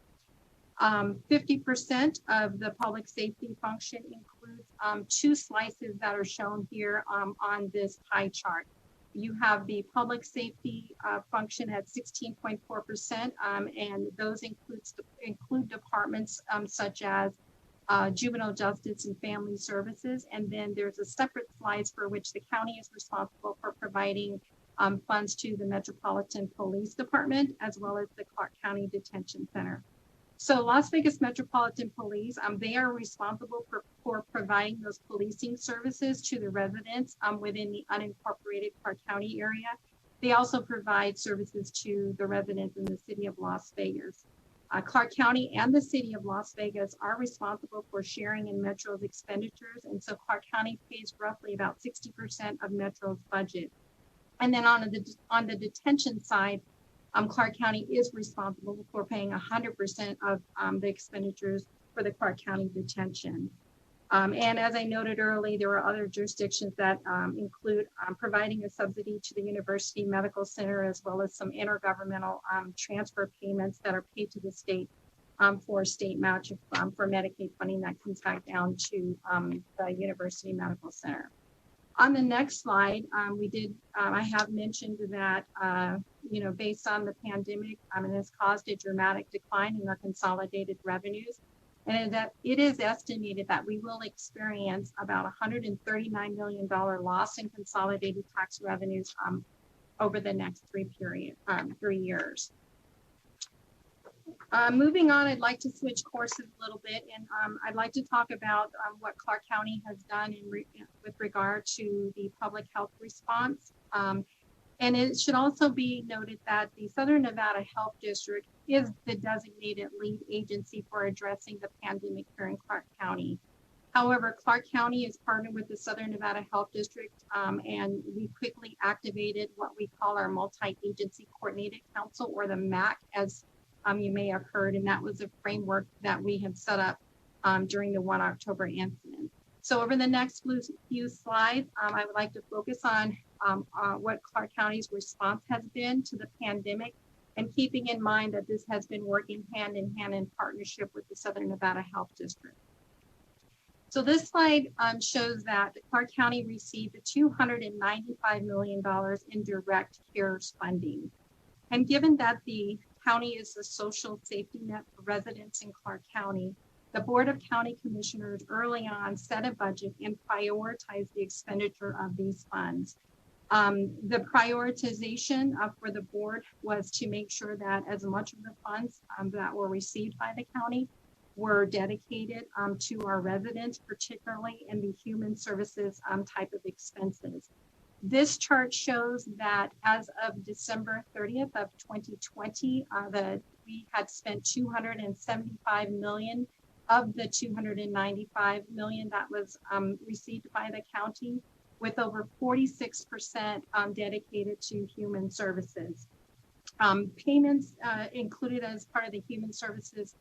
50% of the public safety function includes two slices that are shown here on this pie chart. You have the public safety function at 16.4%, and those include departments such as juvenile justice and family services. And then there's a separate slice for which the county is responsible for providing funds to the Metropolitan Police Department, as well as the Clark County Detention Center. So Las Vegas Metropolitan Police, they are responsible for providing those policing services to the residents within the unincorporated Clark County area. They also provide services to the residents in the city of Las Vegas. Clark County and the city of Las Vegas are responsible for sharing in Metro's expenditures. And so Clark County pays roughly about 60% of Metro's budget. And then on the detention side, Clark County is responsible for paying 100% of the expenditures for the Clark County detention. And as I noted earlier, there are other jurisdictions that include providing a subsidy to the University Medical Center, as well as some intergovernmental transfer payments that are paid to the state for state match for Medicaid funding that comes back down to the University Medical Center. On the next slide, I have mentioned that, based on the pandemic, it has caused a dramatic decline in our consolidated revenues. And that it is estimated that we will experience about $139 million loss in consolidated tax revenues over the next 3 years. Moving on, I'd like to switch courses a little bit, and I'd like to talk about what Clark County has done with regard to the public health response. And it should also be noted that the Southern Nevada Health District is the designated lead agency for addressing the pandemic here in Clark County. However, Clark County is partnered with the Southern Nevada Health District, and we quickly activated what we call our Multi-Agency Coordinated Council, or the MAC, as you may have heard, and that was a framework that we had set up during the 1 October incident. So over the next few slides, I would like to focus on what Clark County's response has been to the pandemic, and keeping in mind that this has been working hand in hand in partnership with the Southern Nevada Health District. So this slide shows that Clark County received $295 million in direct CARES funding. And given that the county is the social safety net for residents in Clark County, the Board of County Commissioners early on set a budget and prioritized the expenditure of these funds. The prioritization for the board was to make sure that as much of the funds that were received by the county were dedicated to our residents, particularly in the human services type of expenses. This chart shows that as of December 30th of 2020, we had spent $275 million of the $295 million that was received by the county, with over 46% dedicated to human services. Payments included as part of the human services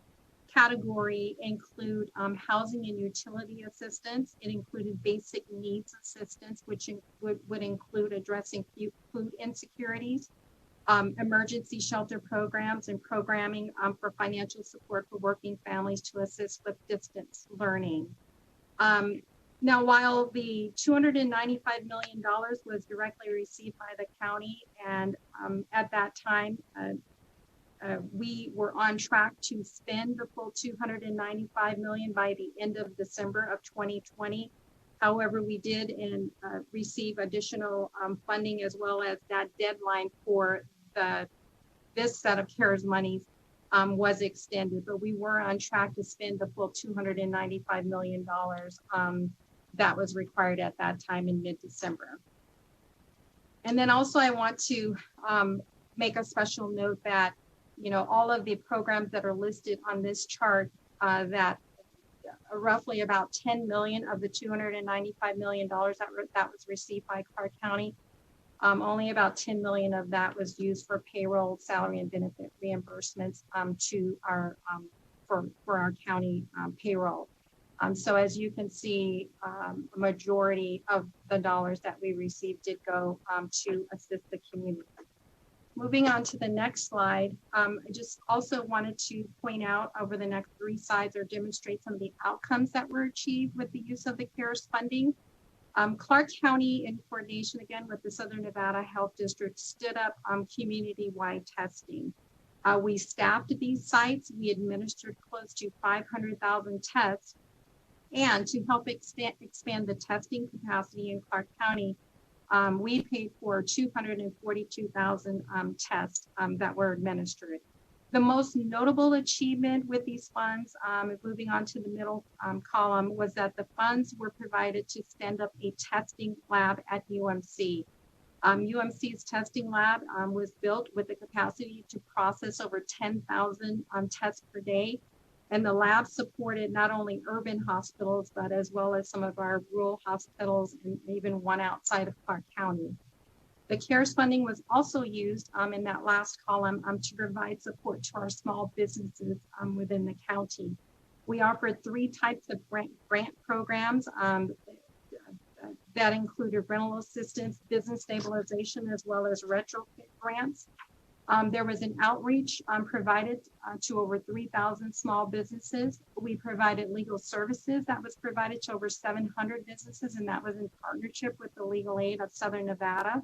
category include housing and utility assistance. It included basic needs assistance, which would include addressing food insecurities, emergency shelter programs, and programming for financial support for working families to assist with distance learning. Now, while the $295 million was directly received by the county, and at that time, we were on track to spend the full $295 million by the end of December of 2020, However, we did receive additional funding as well as that deadline for this set of CARES monies was extended, but we were on track to spend the full $295 million that was required at that time in mid-December. And then also I want to make a special note that, you know, all of the programs that are listed on this chart, that roughly about 10 million of the $295 million that was received by Clark County, only about 10 million of that was used for payroll, salary, and benefit reimbursements to our for our county payroll. So as you can see, a majority of the dollars that we received did go to assist the community. Moving on to the next slide, I just also wanted to point out over the next 3 slides or demonstrate some of the outcomes that were achieved with the use of the CARES funding. Clark County, in coordination again with the Southern Nevada Health District, stood up community-wide testing. We staffed these sites. We administered close to 500,000 tests. And to help expand the testing capacity in Clark County, we paid for 242,000 tests that were administered. The most notable achievement with these funds, moving on to the middle column, was that the funds were provided to stand up a testing lab at UMC. UMC's testing lab was built with the capacity to process over 10,000 tests per day. And the lab supported not only urban hospitals, but as well as some of our rural hospitals and even one outside of Clark County. The CARES funding was also used in that last column to provide support to our small businesses within the county. We offered 3 types of grant programs that included rental assistance, business stabilization, as well as retrofit grants. There was an outreach provided to over 3,000 small businesses. We provided legal services that was provided to over 700 businesses, and that was in partnership with the Legal Aid of Southern Nevada.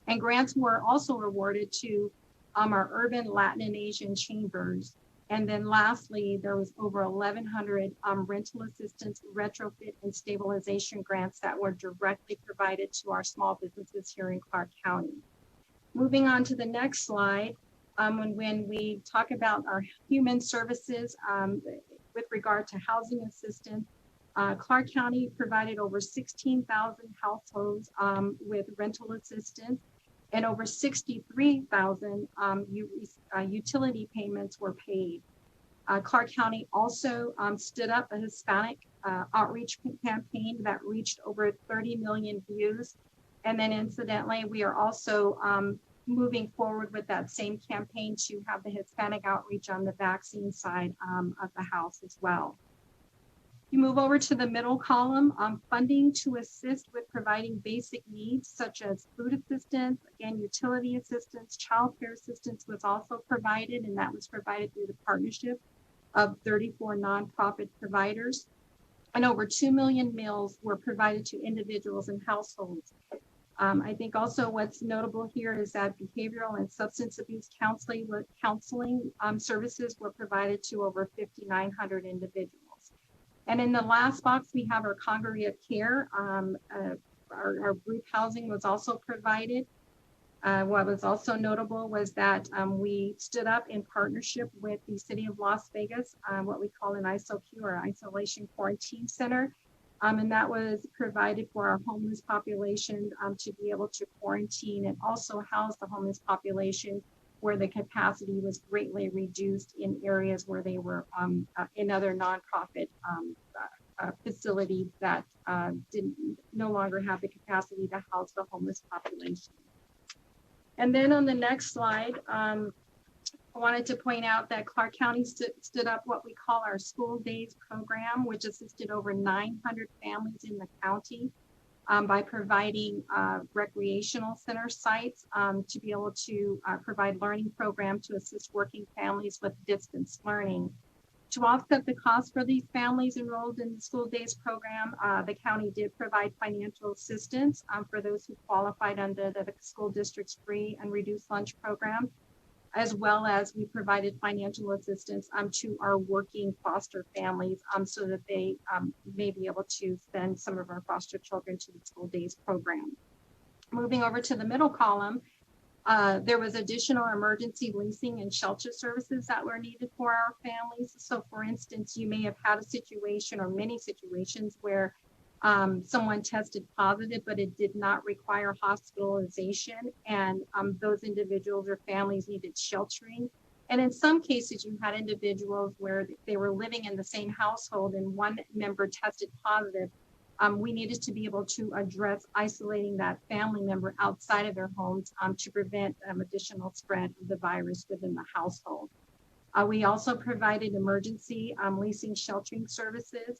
And grants were also awarded to our urban Latin and Asian chambers. And then lastly, there was over 1,100 rental assistance, retrofit, and stabilization grants that were directly provided to our small businesses here in Clark County. Moving on to the next slide, when we talk about our human services with regard to housing assistance, Clark County provided over 16,000 households with rental assistance, and over 63,000 utility payments were paid. Clark County also stood up a Hispanic outreach campaign that reached over 30 million views. And then incidentally, we are also moving forward with that same campaign to have the Hispanic outreach on the vaccine side of the house as well. You move over to the middle column, funding to assist with providing basic needs such as food assistance, again, utility assistance, childcare assistance was also provided, and that was provided through the partnership of 34 nonprofit providers. And over 2 million meals were provided to individuals and households. I think also what's notable here is that behavioral and substance abuse counseling services were provided to over 5,900 individuals. And in the last box, we have our congregate care. Our group housing was also provided. What was also notable was that we stood up in partnership with the City of Las Vegas, what we call an ISOQ, or Isolation Quarantine Center. And that was provided for our homeless population to be able to quarantine and also house the homeless population where the capacity was greatly reduced in areas where they were in other nonprofit facilities that no longer have the capacity to house the homeless population. And then on the next slide, I wanted to point out that Clark County stood up what we call our School Days program, which assisted over 900 families in the county by providing recreational center sites to be able to provide learning programs to assist working families with distance learning. To offset the cost for these families enrolled in the School Days program, the county did provide financial assistance for those who qualified under the school district's free and reduced lunch program. as well as we provided financial assistance to our working foster families so that they may be able to send some of our foster children to the school days program. Moving over to the middle column, there was additional emergency leasing and shelter services that were needed for our families. So for instance, you may have had a situation or many situations where someone tested positive, but it did not require hospitalization. And those individuals or families needed sheltering. And in some cases, you had individuals where they were living in the same household and one member tested positive. We needed to be able to address isolating that family member outside of their homes to prevent additional spread of the virus within the household. We also provided emergency leasing sheltering services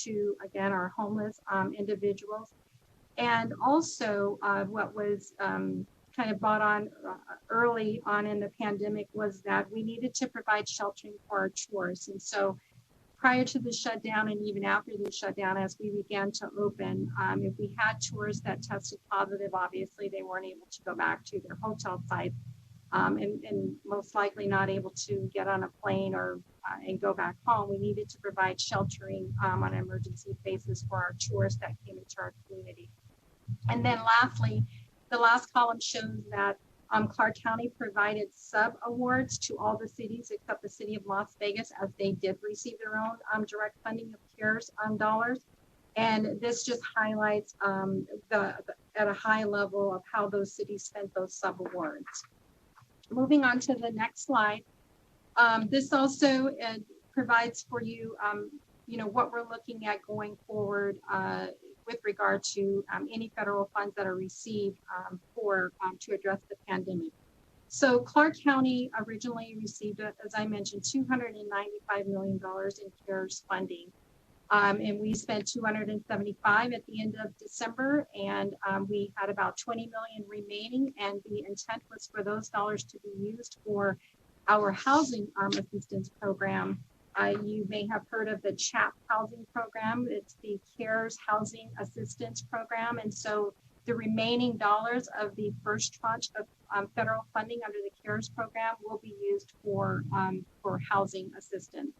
to, again, our homeless individuals. And also what was kind of brought on early on in the pandemic was that we needed to provide sheltering for our tourists. And so prior to the shutdown and even after the shutdown, as we began to open, if we had tourists that tested positive, obviously they weren't able to go back to their hotel sites. And most likely not able to get on a plane or and go back home. We needed to provide sheltering on an emergency basis for our tourists that came into our community. And then lastly, the last column shows that Clark County provided sub-awards to all the cities except the city of Las Vegas, as they did receive their own direct funding of CARES dollars. And this just highlights at a high level of how those cities spent those sub-awards. Moving on to the next slide, this also provides for you, what we're looking at going forward with regard to any federal funds that are received to address the pandemic. So Clark County originally received, as I mentioned, $295 million in CARES funding. And we spent 275 at the end of December, and we had about 20 million remaining, and the intent was for those dollars to be used for our housing assistance program. You may have heard of the CHAP housing program. It's the CARES Housing Assistance Program, and so the remaining dollars of the first tranche of federal funding under the CARES program will be used for housing assistance.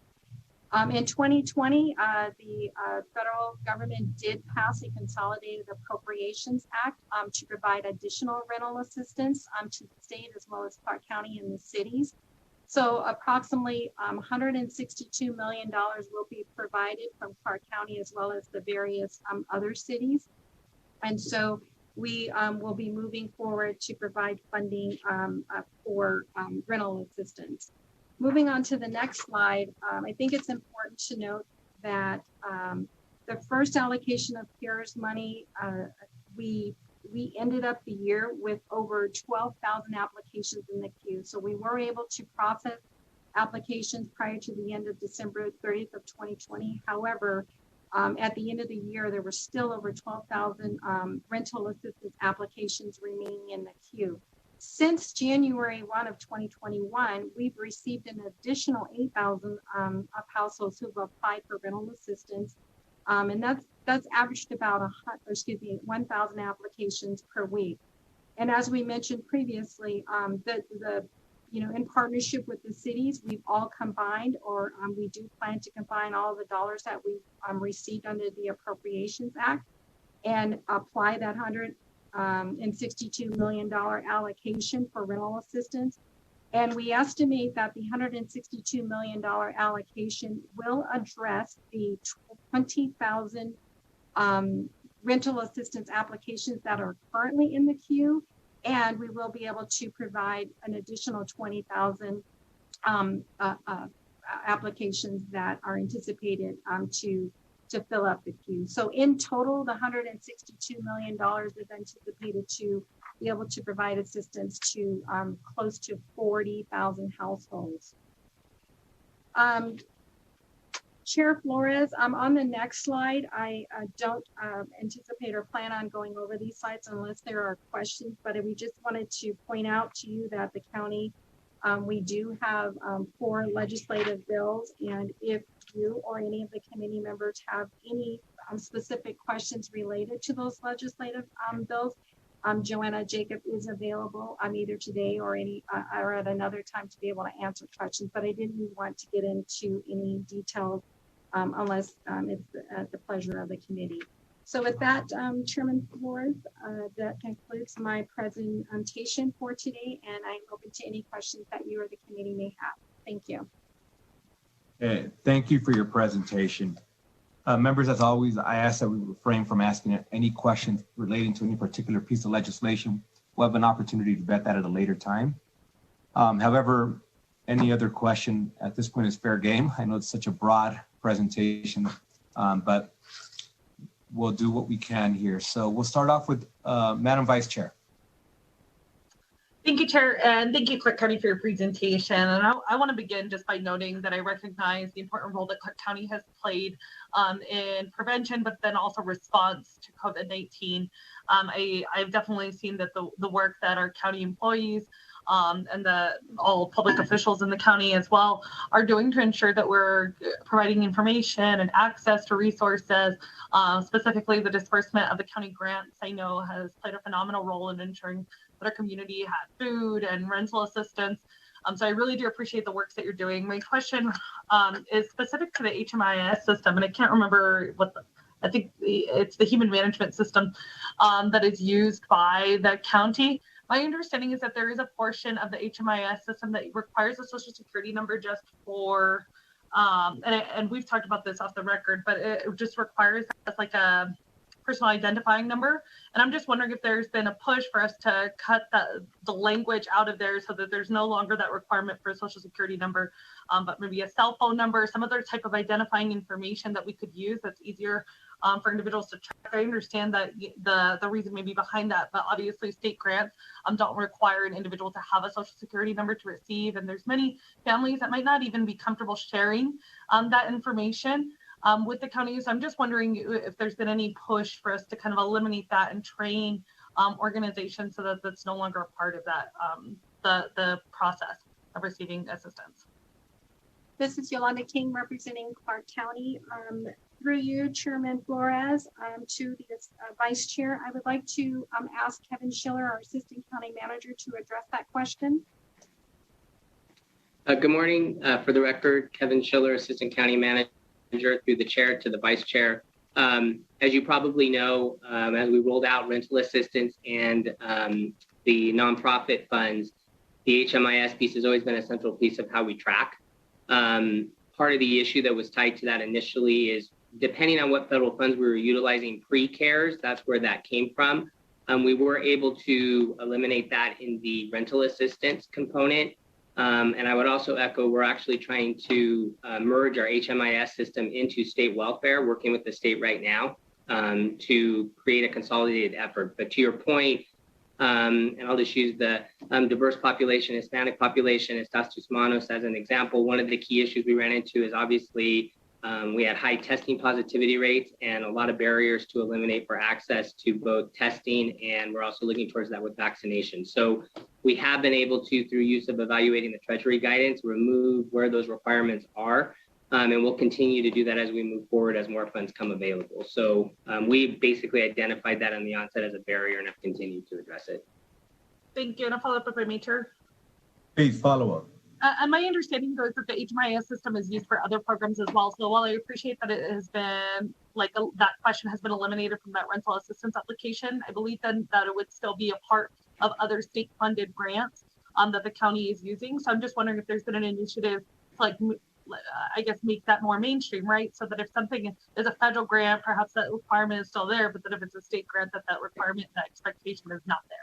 In 2020, the federal government did pass a Consolidated Appropriations Act to provide additional rental assistance to the state as well as Clark County and the cities. So approximately $162 million will be provided from Clark County as well as the various other cities. And so we will be moving forward to provide funding for rental assistance. Moving on to the next slide, I think it's important to note that the first allocation of CARES money, we ended up the year with over 12,000 applications in the queue. So we were able to process applications prior to the end of December 30th of 2020. However, at the end of the year, there were still over 12,000 rental assistance applications remaining in the queue. Since January 1 of 2021, we've received an additional 8,000 of households who've applied for rental assistance. And that's averaged about 1,000 applications per week. And as we mentioned previously, in partnership with the cities, we've all combined, or we do plan to combine all the dollars that we've received under the Appropriations Act and apply that $162 million allocation for rental assistance. And we estimate that the $162 million allocation will address the 20,000 rental assistance applications that are currently in the queue. And we will be able to provide an additional 20,000 applications that are anticipated to fill up the queue. So in total, the $162 million is anticipated to be able to provide assistance to close to 40,000 households. Chair Flores, on the next slide, I don't anticipate or plan on going over these slides unless there are questions, but we just wanted to point out to you that the county, we do have 4 legislative bills, and if you or any of the committee members have any specific questions related to those legislative bills, Joanna Jacob is available either today or or at another time to be able to answer questions, but I didn't want to get into any details unless it's at the pleasure of the committee. So with that, Chairman Flores, that concludes my presentation for today, and I'm open to any questions that you or the committee may have. Thank you. Okay, thank you for your presentation. Members, as always, I ask that we refrain from asking any questions relating to any particular piece of legislation. We'll have an opportunity to vet that at a later time. However, any other question at this point is fair game. I know it's such a broad presentation, but we'll do what we can here. So we'll start off with Madam Vice Chair. Thank you, Chair, and thank you, Clark County, for your presentation. And I want to begin just by noting that I recognize the important role that Clark County has played in prevention, but then also response to COVID-19. I've definitely seen that the work that our county employees and all public officials in the county as well are doing to ensure that we're providing information and access to resources, specifically the disbursement of the county grants, I know has played a phenomenal role in ensuring that our community had food and rental assistance. So I really do appreciate the work that you're doing. My question is specific to the HMIS system, and I can't remember I think it's the human management system that is used by the county. My understanding is that there is a portion of the HMIS system that requires a social security number just for, and we've talked about this off the record, but it just requires like a personal identifying number. And I'm just wondering if there's been a push for us to cut the language out of there so that there's no longer that requirement for a social security number, but maybe a cell phone number, some other type of identifying information that we could use that's easier for individuals to track. I understand that the reason maybe behind that, but obviously state grants don't require an individual to have a social security number to receive. And there's many families that might not even be comfortable sharing that information with the county. So I'm just wondering if there's been any push for us to kind of eliminate that and train organizations so that that's no longer a part of that, the process of receiving assistance. This is Yolanda King representing Clark County. Through you, Chairman Flores, to the Vice Chair, I would like to ask Kevin Schiller, our Assistant County Manager, to address that question. Good morning. For the record, Kevin Schiller, Assistant County Manager, through the Chair to the Vice Chair. As you probably know, as we rolled out rental assistance and the nonprofit funds, the HMIS piece has always been a central piece of how we track. Part of the issue that was tied to that initially is depending on what federal funds we were utilizing pre-CARES, that's where that came from. We were able to eliminate that in the rental assistance component. And I would also echo, we're actually trying to merge our HMIS system into state welfare, working with the state right now to create a consolidated effort. But to your point, and I'll just use the diverse population, Hispanic population, Estatus Manos as an example. One of the key issues we ran into is obviously we had high testing positivity rates and a lot of barriers to eliminate for access to both testing, and we're also looking towards that with vaccination. So we have been able to, through use of evaluating the Treasury guidance, remove where those requirements are, and we'll continue to do that as we move forward as more funds come available. So we basically identified that on the onset as a barrier and have continued to address it. Thank you. And a follow-up if I may, Chair. Please follow up. And my understanding goes that the HMIS system is used for other programs as well. So while I appreciate that it has been that question has been eliminated from that rental assistance application, I believe then that it would still be a part of other state funded grants that the county is using. So I'm just wondering if there's been an initiative to I guess make that more mainstream, right? So that if something is a federal grant, perhaps that requirement is still there, but that if it's a state grant, that requirement, that expectation is not there.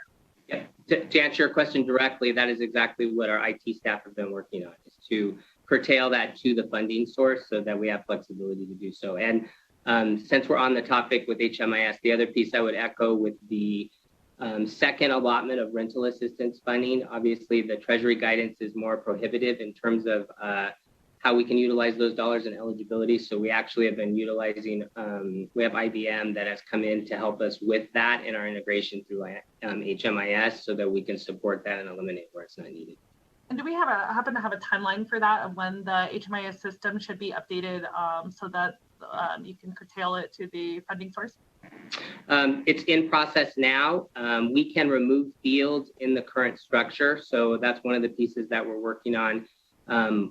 Yeah. To answer your question directly, that is exactly what our IT staff have been working on, is to curtail that to the funding source so that we have flexibility to do so. And since we're on the topic with HMIS, the other piece I would echo with the second allotment of rental assistance funding, obviously the Treasury guidance is more prohibitive in terms of how we can utilize those dollars and eligibility. So we actually have been utilizing, we have IBM that has come in to help us with that in our integration through HMIS so that we can support that and eliminate where it's not needed. And do we happen to have a timeline for that of when the HMIS system should be updated so that you can curtail it to the funding source? It's in process now. We can remove fields in the current structure. So that's one of the pieces that we're working on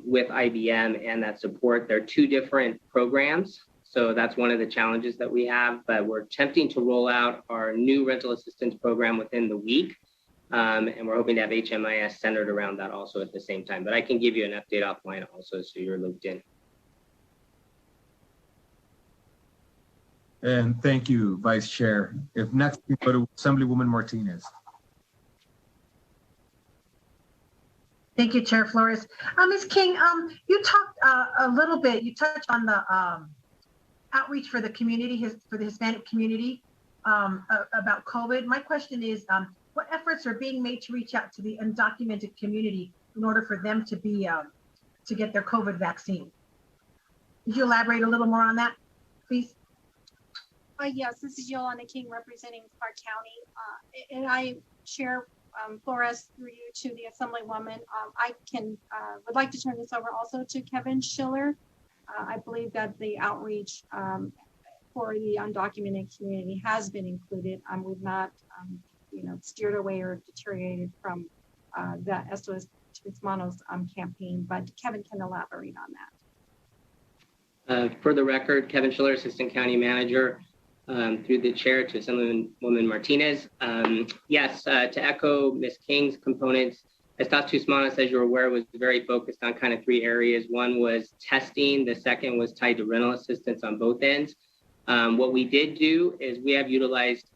with IBM and that support. There are two different programs. So that's one of the challenges that we have, but we're attempting to roll out our new rental assistance program within the week. And we're hoping to have HMIS centered around that also at the same time. But I can give you an update offline also so you're looped in. And thank you, Vice Chair. If next we go to Assemblywoman Martinez. Thank you, Chair Flores. Ms. King, you talked a little bit, you touched on the outreach for the community, for the Hispanic community about COVID. My question is, what efforts are being made to reach out to the undocumented community in order for them to be to get their COVID vaccine? Could you elaborate a little more on that, please? Yes, this is Yolanda King representing Clark County, and I share Flores through you to the Assemblywoman. I would like to turn this over also to Kevin Schiller. I believe that the outreach for the undocumented community has been included. We've not, steered away or deteriorated from the SOS Hispanos campaign, but Kevin can elaborate on that. For the record, Kevin Schiller, Assistant County Manager, through the chair to Assemblywoman Martinez. Yes, to echo Ms. King's components, Estatus Hispanos, as you're aware, was very focused on kind of three areas. One was testing. The second was tied to rental assistance on both ends. What we did do is we have utilized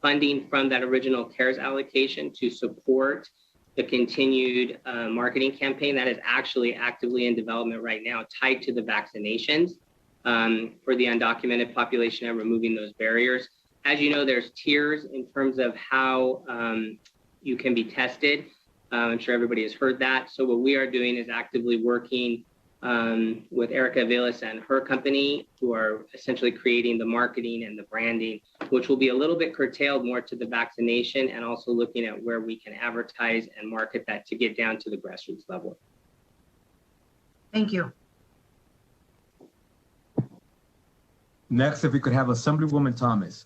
funding from that original CARES allocation to support the continued marketing campaign that is actually actively in development right now, tied to the vaccinations for the undocumented population and removing those barriers. As you know, there's tiers in terms of how you can be tested. I'm sure everybody has heard that. So what we are doing is actively working with Erica Vilas and her company, who are essentially creating the marketing and the branding, which will be a little bit curtailed more to the vaccination, and also looking at where we can advertise and market that to get down to the grassroots level. Thank you. Next, if we could have Assemblywoman Thomas.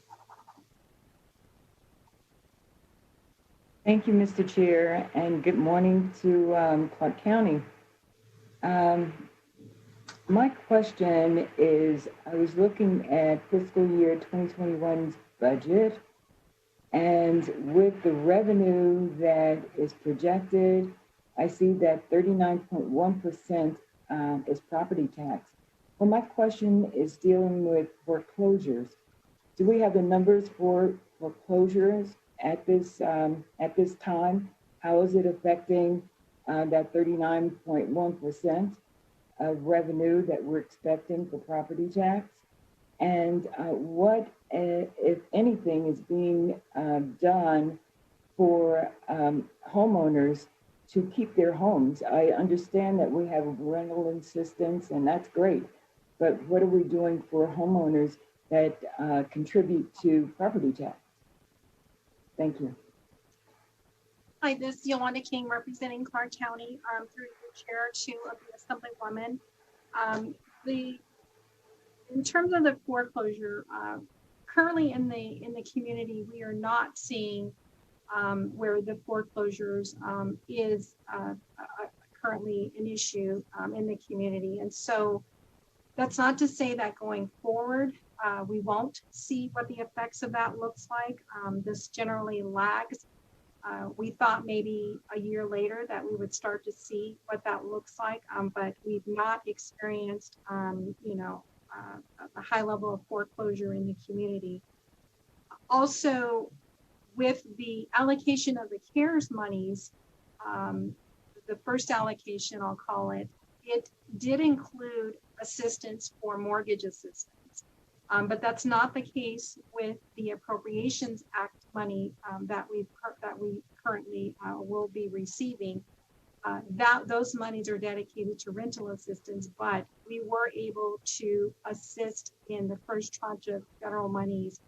Thank you, Mr. Chair, and good morning to Clark County. My question is, I was looking at fiscal year 2021's budget, and with the revenue that is projected, I see that 39.1% is property tax. Well, my question is dealing with foreclosures. Do we have the numbers for foreclosures at this time? How is it affecting that 39.1% of revenue that we're expecting for property tax? And what, if anything, is being done for homeowners to keep their homes? I understand that we have rental assistance, and that's great. But what are we doing for homeowners that contribute to property tax? Thank you. Hi, this is Yolanda King representing Clark County through the chair to the Assemblywoman. In terms of the foreclosure, currently in the community, we are not seeing where the foreclosures is currently an issue in the community. And so that's not to say that going forward, we won't see what the effects of that looks like. This generally lags. We thought maybe a year later that we would start to see what that looks like, but we've not experienced, a high level of foreclosure in the community. Also, with the allocation of the CARES monies, the first allocation, I'll call it, it did include assistance for mortgage assistance. But that's not the case with the Appropriations Act money that we currently will be receiving. Those monies are dedicated to rental assistance, but we were able to assist in the first tranche of federal monies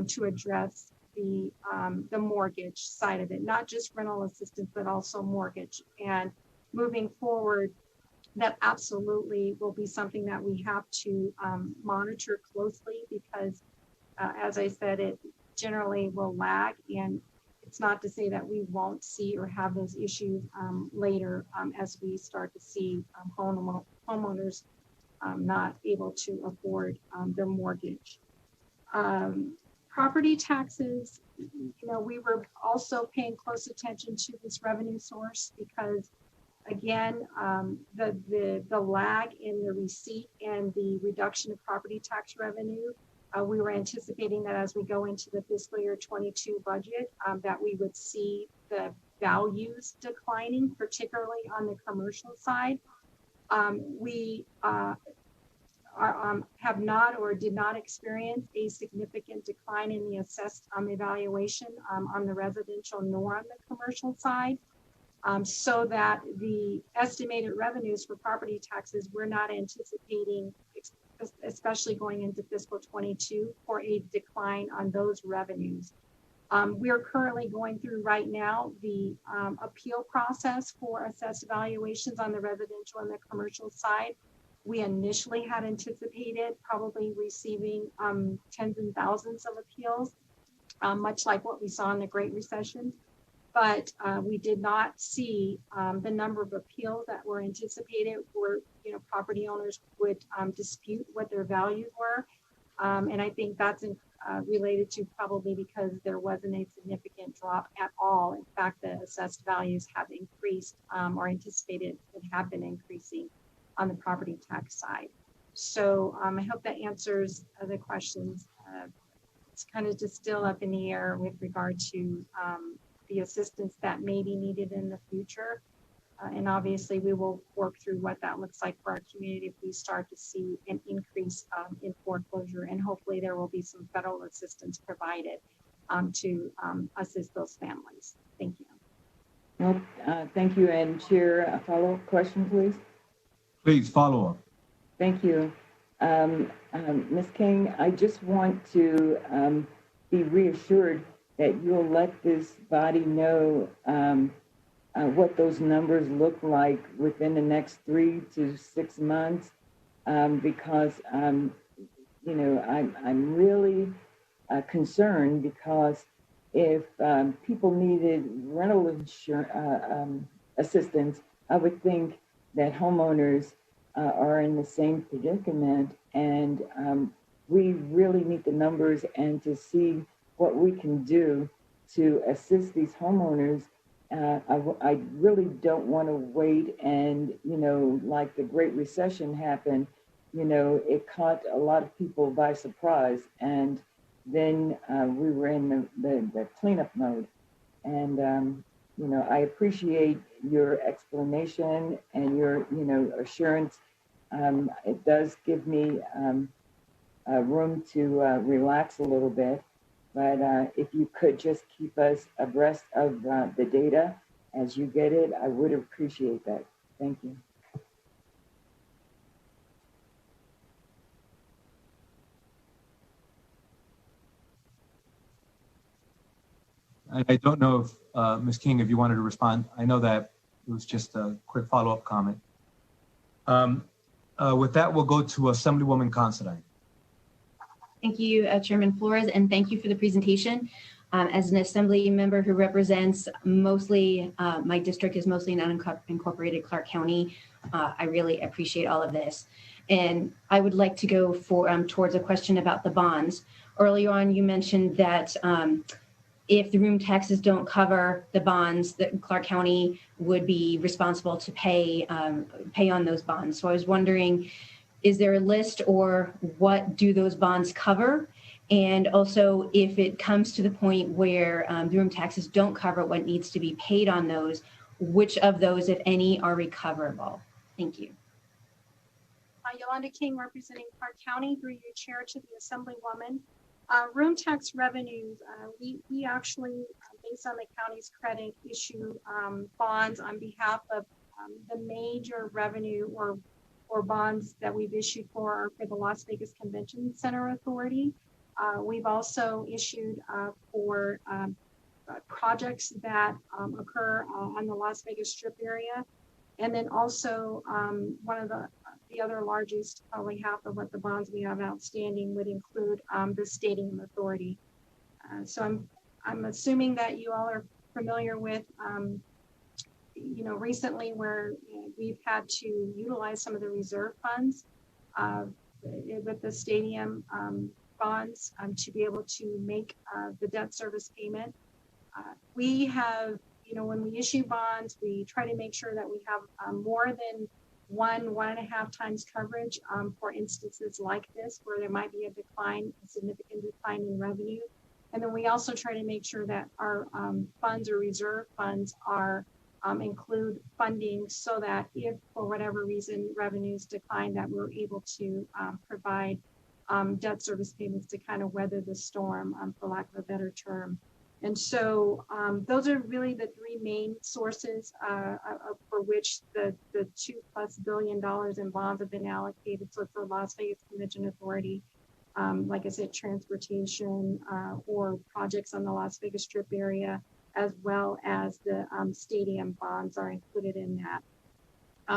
to address the mortgage side of it, not just rental assistance, but also mortgage. And moving forward, that absolutely will be something that we have to monitor closely, because as I said, it generally will lag, and it's not to say that we won't see or have those issues later as we start to see homeowners not able to afford their mortgage. Property taxes, we were also paying close attention to this revenue source because, again, the lag in the receipt and the reduction of property tax revenue, we were anticipating that as we go into the fiscal year 22 budget, that we would see the values declining, particularly on the commercial side. We have not or did not experience a significant decline in the assessed evaluation on the residential nor on the commercial side. So that the estimated revenues for property taxes, we're not anticipating, especially going into fiscal 22, for a decline on those revenues. We are currently going through right now the appeal process for assessed valuations on the residential and the commercial side. We initially had anticipated probably receiving tens and thousands of appeals, much like what we saw in the Great Recession. But we did not see the number of appeals that were anticipated where property owners would dispute what their values were. And I think that's related to probably because there wasn't a significant drop at all. In fact, the assessed values have increased or anticipated it have been increasing on the property tax side. So I hope that answers the questions. It's kind of just still up in the air with regard to the assistance that may be needed in the future. And obviously we will work through what that looks like for our community if we start to see an increase in foreclosure, and hopefully there will be some federal assistance provided to assist those families. Thank you. Well, thank you. And Chair, a follow-up question, please. Please follow up. Thank you. Ms. King, I just want to be reassured that you'll let this body know what those numbers look like within the next 3 to 6 months, because I'm really concerned because if people needed rental assistance, I would think that homeowners are in the same predicament, and we really need the numbers and to see what we can do to assist these homeowners. I really don't want to wait and, like the Great Recession happened, it caught a lot of people by surprise. And then we were in the cleanup mode. And, I appreciate your explanation and your, assurance. It does give me room to relax a little bit. But if you could just keep us abreast of the data as you get it, I would appreciate that. Thank you. I don't know if, Ms. King, if you wanted to respond. I know that it was just a quick follow-up comment. With that, we'll go to Assemblywoman Considine. Thank you, Chairman Flores, and thank you for the presentation. As an Assembly member who represents mostly, my district is mostly in unincorporated Clark County, I really appreciate all of this. And I would like to go towards a question about the bonds. Earlier on, you mentioned that if the room taxes don't cover the bonds, that Clark County would be responsible to pay on those bonds. So I was wondering, is there a list, or what do those bonds cover? And also, if it comes to the point where the room taxes don't cover what needs to be paid on those, which of those, if any, are recoverable? Thank you. Yolanda King, representing Clark County, through your chair to the Assemblywoman. Room tax revenues, we actually, based on the county's credit, issue bonds on behalf of the major revenue or bonds that we've issued for the Las Vegas Convention Center Authority. We've also issued for projects that occur on the Las Vegas Strip area. And then also one of the the other largest, probably half of what the bonds we have outstanding would include the Stadium Authority. So I'm assuming that you all are familiar with, recently where we've had to utilize some of the reserve funds with the stadium bonds to be able to make the debt service payment. We have, when we issue bonds, we try to make sure that we have more than 1.5 times coverage for instances like this, where there might be a significant decline in revenue. And then we also try to make sure that our funds or reserve funds are include funding so that if for whatever reason revenues decline, that we're able to provide debt service payments to kind of weather the storm, for lack of a better term. And so those are really the three main sources for which the $2+ billion in bonds have been allocated. So it's the Las Vegas Convention Authority, like I said, transportation or projects on the Las Vegas Strip area, as well as the stadium bonds are included in that.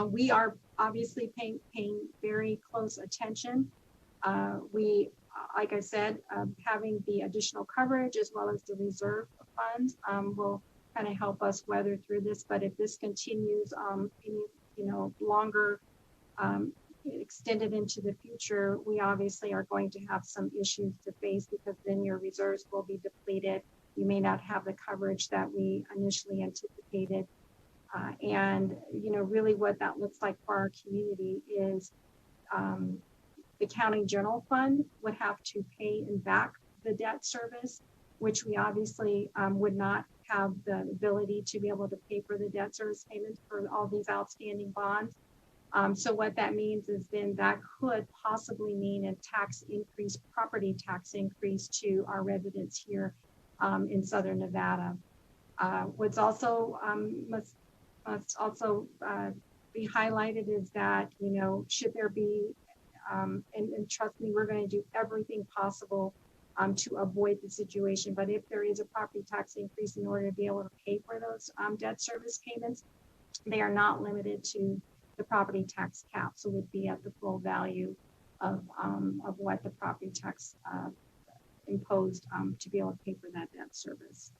We are obviously paying very close attention. Like I said, having the additional coverage as well as the reserve funds will kind of help us weather through this. But if this continues longer, extended into the future, we obviously are going to have some issues to face, because then your reserves will be depleted. You may not have the coverage that we initially anticipated. And really what that looks like for our community is the county general fund would have to pay back the debt service, which we obviously would not have the ability to be able to pay for the debt service payments for all these outstanding bonds. So what that means is then that could possibly mean a tax increase, property tax increase to our residents here in Southern Nevada. What's also must also be highlighted is that, should there be, and trust me, we're going to do everything possible to avoid the situation. But if there is a property tax increase, in order to be able to pay for those debt service payments, they are not limited to the property tax cap, so would be at the full value of what the property tax imposed to be able to pay for that debt service.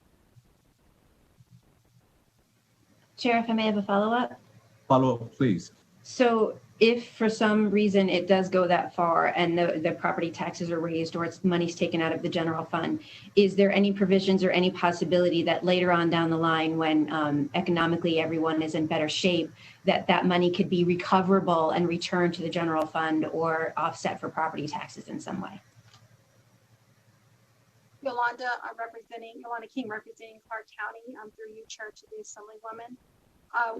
Chair, if I may have a follow-up? Follow-up, please. So if for some reason it does go that far and the property taxes are raised or it's money's taken out of the general fund, is there any provisions or any possibility that later on down the line, when economically everyone is in better shape, that money could be recoverable and returned to the general fund or offset for property taxes in some way? Yolanda King, representing Clark County, through you, Chair, to the Assemblywoman.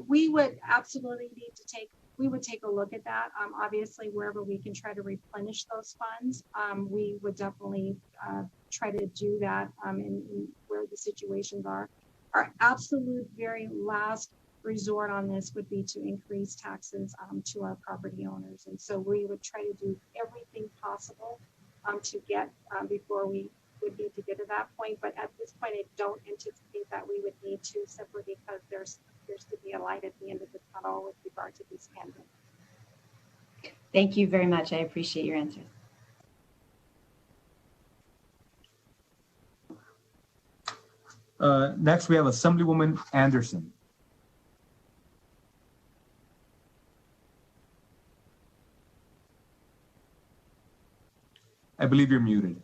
We would absolutely we would take a look at that. Obviously, wherever we can try to replenish those funds, we would definitely try to do that in where the situations are. Our absolute very last resort on this would be to increase taxes to our property owners. And so we would try to do everything possible to get before we would need to get to that point. But at this point, I don't anticipate that we would need to, simply because there's to be a light at the end of the tunnel with regard to this pandemic. Thank you very much. I appreciate your answers. Next, we have Assemblywoman Anderson. I believe you're muted.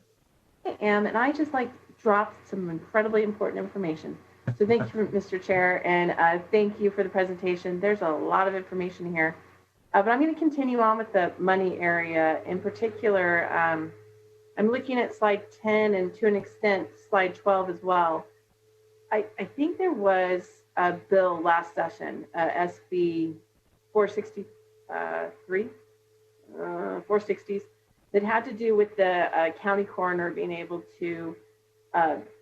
I am, and I just dropped some incredibly important information. So thank you, Mr. Chair, and thank you for the presentation. There's a lot of information here, but I'm going to continue on with the money area. In particular, I'm looking at slide 10 and to an extent slide 12 as well. I think there was a bill last session, SB 463, 460s, that had to do with the county coroner being able to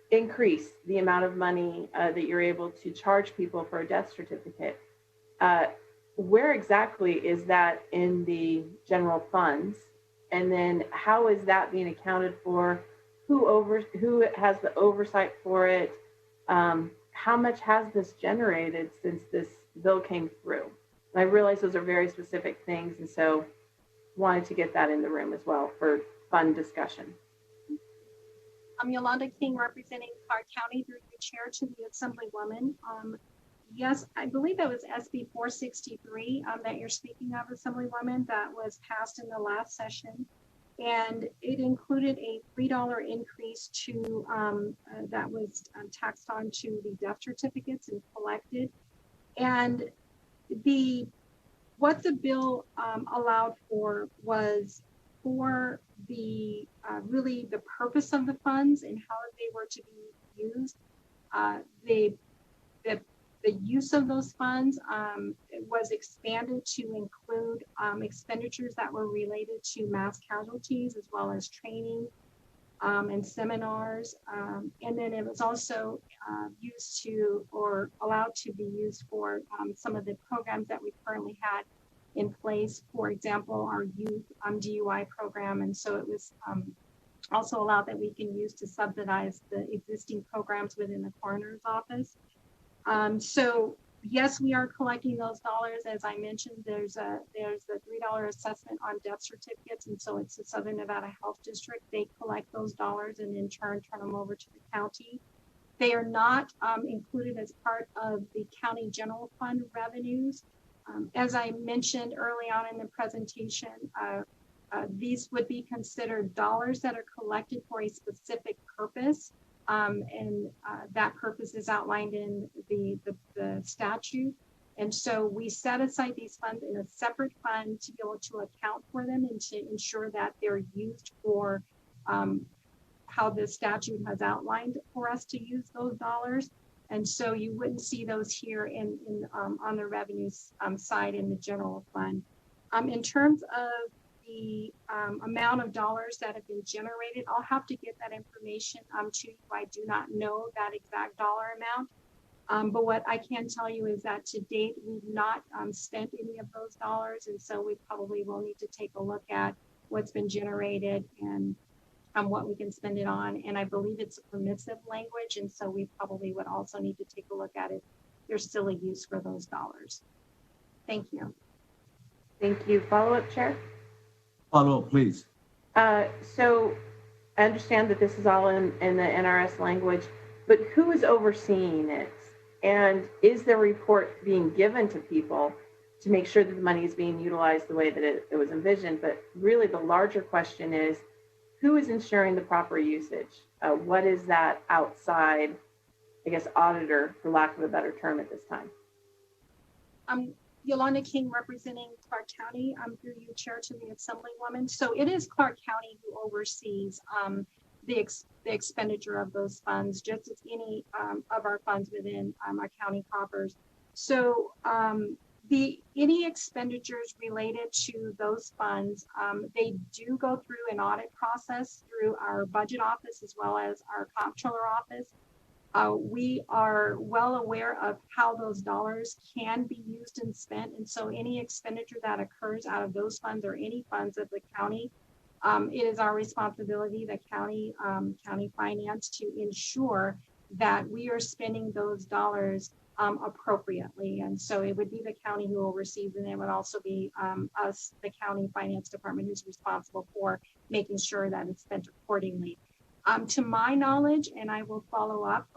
increase the amount of money that you're able to charge people for a death certificate. Where exactly is that in the general funds? And then how is that being accounted for? Who has the oversight for it? How much has this generated since this bill came through? And I realize those are very specific things, and so wanted to get that in the room as well for fun discussion. I'm Yolanda King, representing Clark County through the chair to the Assemblywoman. Yes, I believe that was SB 463 that you're speaking of, Assemblywoman, that was passed in the last session. And it included a $3 increase to that was taxed on to the death certificates and collected. And what the bill allowed for was for the really the purpose of the funds and how they were to be used. The use of those funds was expanded to include expenditures that were related to mass casualties, as well as training and seminars. And then it was also used to, or allowed to be used for some of the programs that we currently had in place. For example, our youth DUI program. And so it was also allowed that we can use to subsidize the existing programs within the coroner's office. So yes, we are collecting those dollars. As I mentioned, there's the $3 assessment on death certificates. And so it's the Southern Nevada Health District. They collect those dollars and in turn turn them over to the county. They are not included as part of the county general fund revenues. As I mentioned early on in the presentation, these would be considered dollars that are collected for a specific purpose. And that purpose is outlined in the statute. And so we set aside these funds in a separate fund to be able to account for them and to ensure that they're used for how the statute has outlined for us to use those dollars. And so you wouldn't see those here on the revenues side in the general fund. In terms of the amount of dollars that have been generated, I'll have to get that information to you. I do not know that exact dollar amount, but what I can tell you is that to date, we've not spent any of those dollars. And so we probably will need to take a look at what's been generated and what we can spend it on. And I believe it's a permissive language. And so we probably would also need to take a look at it. There's still a use for those dollars. Thank you. Thank you. Follow-up, Chair? Follow-up, please. So I understand that this is all in the NRS language, but who is overseeing it? And is the report being given to people to make sure that the money is being utilized the way that it was envisioned? But really the larger question is, who is ensuring the proper usage? What is that outside, I guess, auditor, for lack of a better term at this time? Yolanda King, representing Clark County. I'm through you, Chair, to the Assemblywoman. So it is Clark County who oversees the expenditure of those funds, just as any of our funds within our county coffers. So any expenditures related to those funds, they do go through an audit process through our budget office as well as our comptroller office. We are well aware of how those dollars can be used and spent. And so any expenditure that occurs out of those funds or any funds of the county, it is our responsibility, the county finance, to ensure that we are spending those dollars appropriately. And so it would be the county who oversees, and it would also be us, the county finance department, who's responsible for making sure that it's spent accordingly. To my knowledge, and I will follow up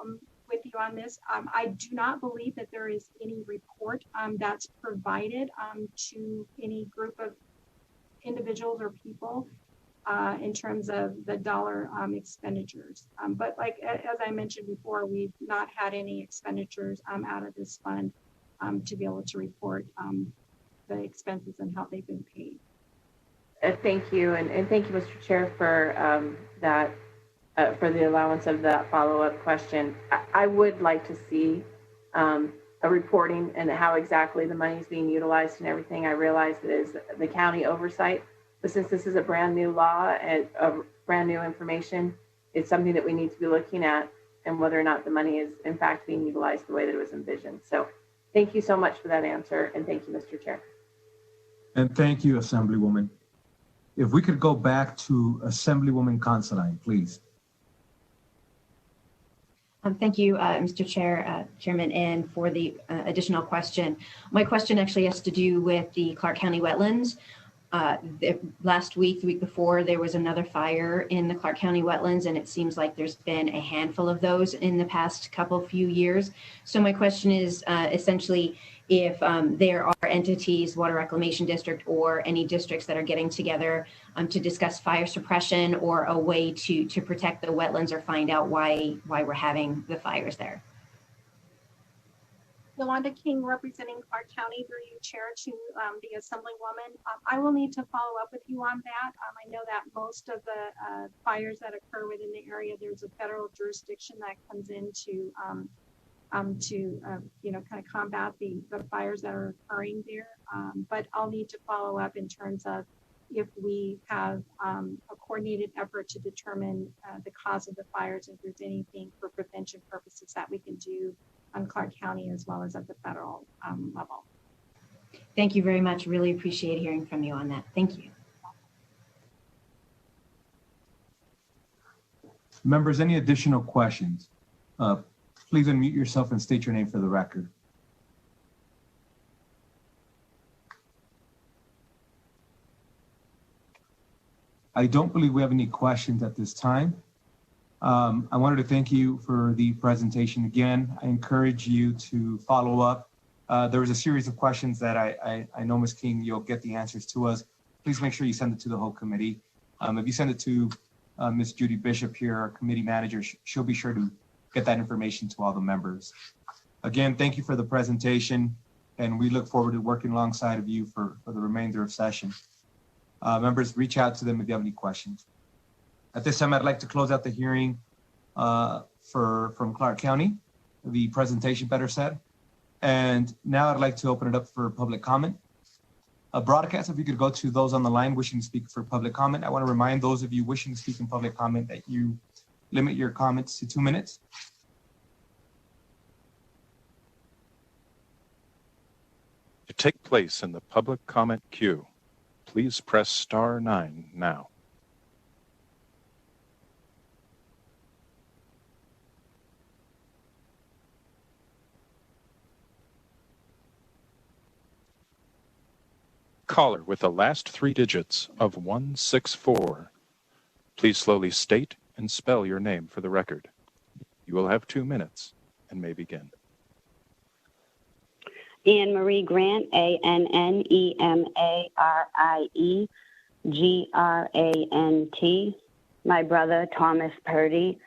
with you on this, I do not believe that there is any report that's provided to any group of individuals or people in terms of the dollar expenditures. But like, as I mentioned before, we've not had any expenditures out of this fund to be able to report the expenses and how they've been paid. Thank you. And thank you, Mr. Chair, for that. For the allowance of that follow-up question. I would like to see a reporting and how exactly the money is being utilized and everything. I realize that is the county oversight, but since this is a brand new law and brand new information, it's something that we need to be looking at, and whether or not the money is in fact being utilized the way that it was envisioned. So thank you so much for that answer, and thank you, Mr. Chair. And thank you, Assemblywoman. If we could go back to Assemblywoman Considine, please. Thank you, Mr. Chair, Chairman, and for the additional question. My question actually has to do with the Clark County wetlands. Last week, the week before, there was another fire in the Clark County wetlands, and it seems like there's been a handful of those in the past few years. So my question is essentially if there are entities, Water Reclamation District or any districts that are getting together to discuss fire suppression or a way to protect the wetlands or find out why we're having the fires there. Yolanda King, representing Clark County, through you, Chair, to the Assemblywoman. I will need to follow up with you on that. I know that most of the fires that occur within the area, there's a federal jurisdiction that comes in to kind of combat the fires that are occurring there. But I'll need to follow up in terms of if we have a coordinated effort to determine the cause of the fires, if there's anything for prevention purposes that we can do on Clark County as well as at the federal level. Thank you very much. Really appreciate hearing from you on that. Thank you. Members, any additional questions? Please unmute yourself and state your name for the record. I don't believe we have any questions at this time. I wanted to thank you for the presentation again. I encourage you to follow up. There was a series of questions that I know, Ms. King, you'll get the answers to us. Please make sure you send it to the whole committee. If you send it to Ms. Judy Bishop here, our committee manager, she'll be sure to get that information to all the members. Again, thank you for the presentation, and we look forward to working alongside of you for the remainder of session. Members, reach out to them if you have any questions. At this time, I'd like to close out the hearing from Clark County, the presentation better said. And now I'd like to open it up for public comment. Broadcast, if you could go to those on the line wishing to speak for public comment. I want to remind those of you wishing to speak in public comment that you limit your comments to 2 minutes. To take place in the public comment queue, please press *9 now. Caller with the last 3 digits of 164. Please slowly state and spell your name for the record. You will have 2 minutes and may begin. Anne Marie Grant, ANNEMARIE GRANT. My brother, Thomas Purdy,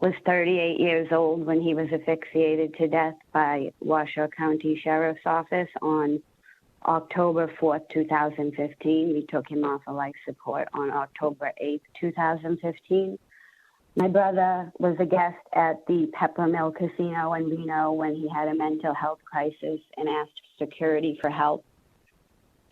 was 38 years old when he was asphyxiated to death by Washoe County Sheriff's Office on October 4th, 2015. We took him off of life support on October 8th, 2015. My brother was a guest at the Peppermill Casino in Reno when he had a mental health crisis and asked security for help.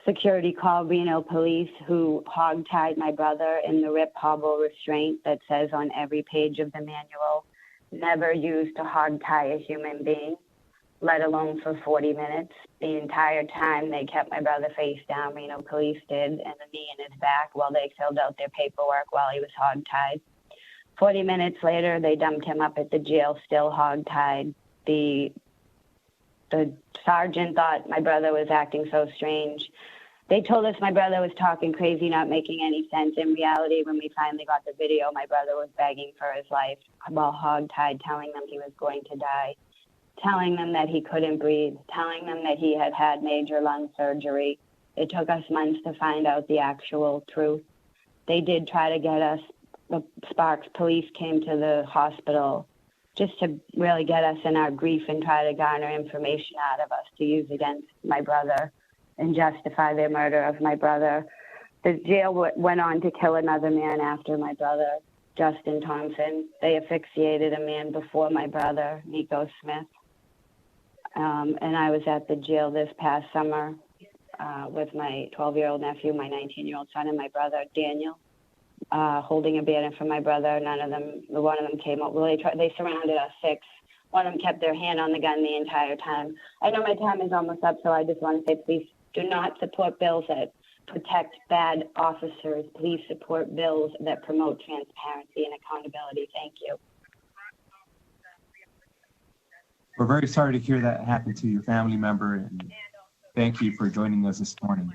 Security called Reno police, who hogtied my brother in the Rip Hobble restraint that says on every page of the manual, never use to hogtie a human being, let alone for 40 minutes. The entire time they kept my brother face down, Reno police did, and the knee in his back while they filled out their paperwork while he was hogtied. 40 minutes later, they dumped him up at the jail, still hogtied. The sergeant thought my brother was acting so strange. They told us my brother was talking crazy, not making any sense. In reality, when we finally got the video, my brother was begging for his life while hogtied, telling them he was going to die, telling them that he couldn't breathe, telling them that he had had major lung surgery. It took us months to find out the actual truth. They did try to get us. The Sparks police came to the hospital just to really get us in our grief and try to garner information out of us to use against my brother and justify their murder of my brother. The jail went on to kill another man after my brother, Justin Thompson. They asphyxiated a man before my brother, Nico Smith. And I was at the jail this past summer with my 12-year-old nephew, my 19-year-old son, and my brother, Daniel, holding a banner for my brother. One of them came up. Well, they surrounded us 6. One of them kept their hand on the gun the entire time. I know my time is almost up, so I just want to say, please do not support bills that protect bad officers. Please support bills that promote transparency and accountability. Thank you. We're very sorry to hear that happened to your family member, and thank you for joining us this morning.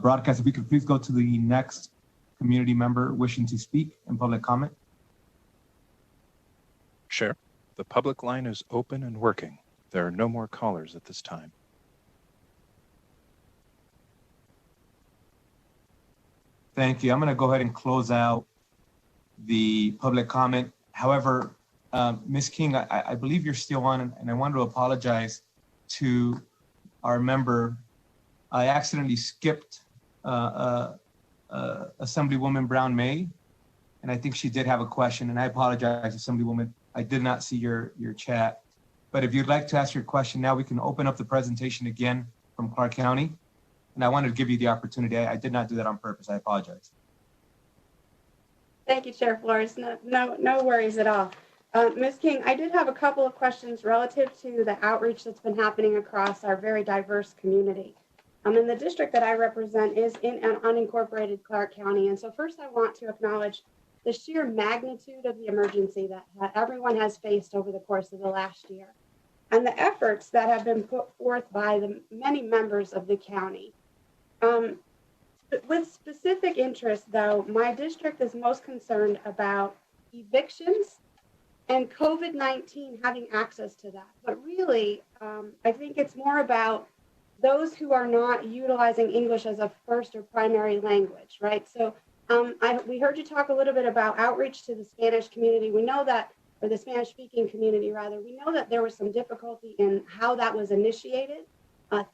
Broadcast, if we could please go to the next community member wishing to speak in public comment. Chair, the public line is open and working. There are no more callers at this time. Thank you. I'm going to go ahead and close out the public comment. However, Ms. King, I believe you're still on, and I want to apologize to our member. I accidentally skipped Assemblywoman Brown May, and I think she did have a question, and I apologize, Assemblywoman. I did not see your chat. But if you'd like to ask your question now, we can open up the presentation again from Clark County. And I wanted to give you the opportunity. I did not do that on purpose. I apologize. Thank you, Chair Flores. No worries at all. Ms. King, I did have a couple of questions relative to the outreach that's been happening across our very diverse community. And the district that I represent is in an unincorporated Clark County. And so first I want to acknowledge the sheer magnitude of the emergency that everyone has faced over the course of the last year, and the efforts that have been put forth by the many members of the county. With specific interest, though, my district is most concerned about evictions and COVID-19 having access to that. But really, I think it's more about those who are not utilizing English as a first or primary language, right? So we heard you talk a little bit about outreach to the Spanish community. We know that, or the Spanish-speaking community, rather, we know that there was some difficulty in how that was initiated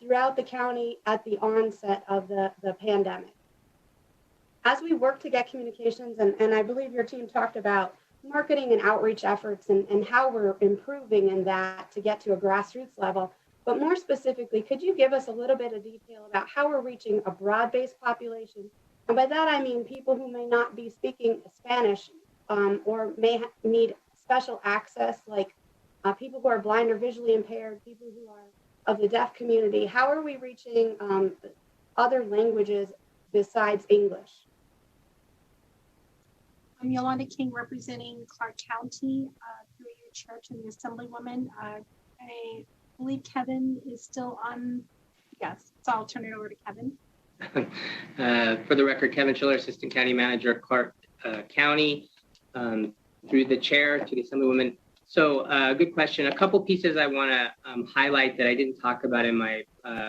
throughout the county at the onset of the pandemic. As we work to get communications, and I believe your team talked about marketing and outreach efforts and how we're improving in that to get to a grassroots level, but more specifically, could you give us a little bit of detail about how we're reaching a broad-based population? And by that, I mean people who may not be speaking Spanish or may need special access, like people who are blind or visually impaired, people who are of the deaf community. How are we reaching other languages besides English? I'm Yolanda King, representing Clark County through your chair to the Assemblywoman. I believe Kevin is still on. Yes, so I'll turn it over to Kevin. For the record, Kevin Schiller, Assistant County Manager, Clark County, through the chair to the Assemblywoman. So good question. A couple pieces I want to highlight that I didn't talk about in my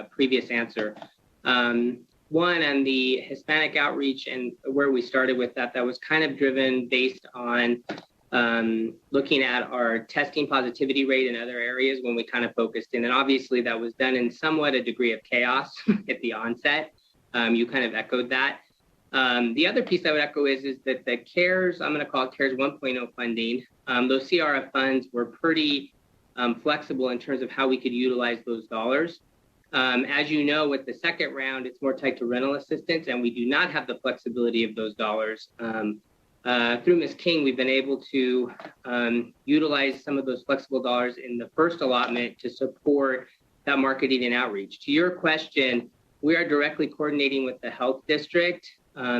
previous answer. One, on the Hispanic outreach and where we started with that was kind of driven based on looking at our testing positivity rate in other areas when we kind of focused in. And obviously that was done in somewhat a degree of chaos at the onset. You kind of echoed that. The other piece I would echo is that the CARES, I'm going to call it CARES 1.0 funding, those CRF funds were pretty flexible in terms of how we could utilize those dollars. As you know, with the second round, it's more tied to rental assistance, and we do not have the flexibility of those dollars. Through Ms. King, we've been able to utilize some of those flexible dollars in the first allotment to support that marketing and outreach. To your question, we are directly coordinating with the health district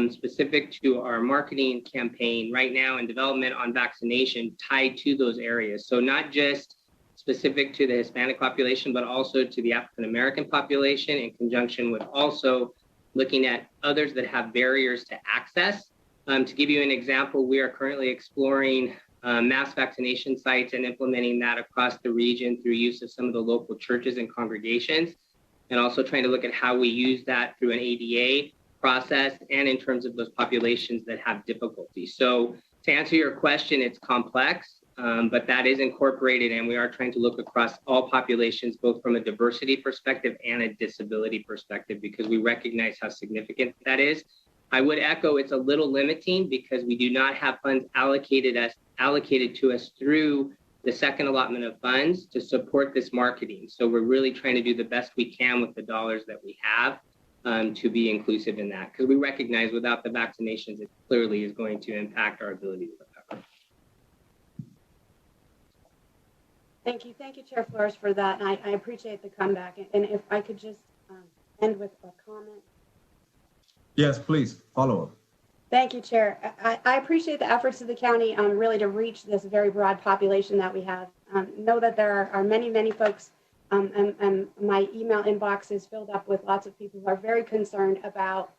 specific to our marketing campaign right now and development on vaccination tied to those areas. So not just specific to the Hispanic population, but also to the African-American population in conjunction with also looking at others that have barriers to access. To give you an example, we are currently exploring mass vaccination sites and implementing that across the region through use of some of the local churches and congregations, and also trying to look at how we use that through an ADA process and in terms of those populations that have difficulty. So to answer your question, it's complex, but that is incorporated, and we are trying to look across all populations, both from a diversity perspective and a disability perspective, because we recognize how significant that is. I would echo it's a little limiting because we do not have funds allocated to us through the second allotment of funds to support this marketing. So we're really trying to do the best we can with the dollars that we have to be inclusive in that, because we recognize without the vaccinations, it clearly is going to impact our ability to recover. Thank you, Chair Flores, for that. And I appreciate the comeback. And if I could just end with a comment. Yes, please, follow up. Thank you, Chair. I appreciate the efforts of the county really to reach this very broad population that we have. Know that there are many, many folks and my email inbox is filled up with lots of people who are very concerned about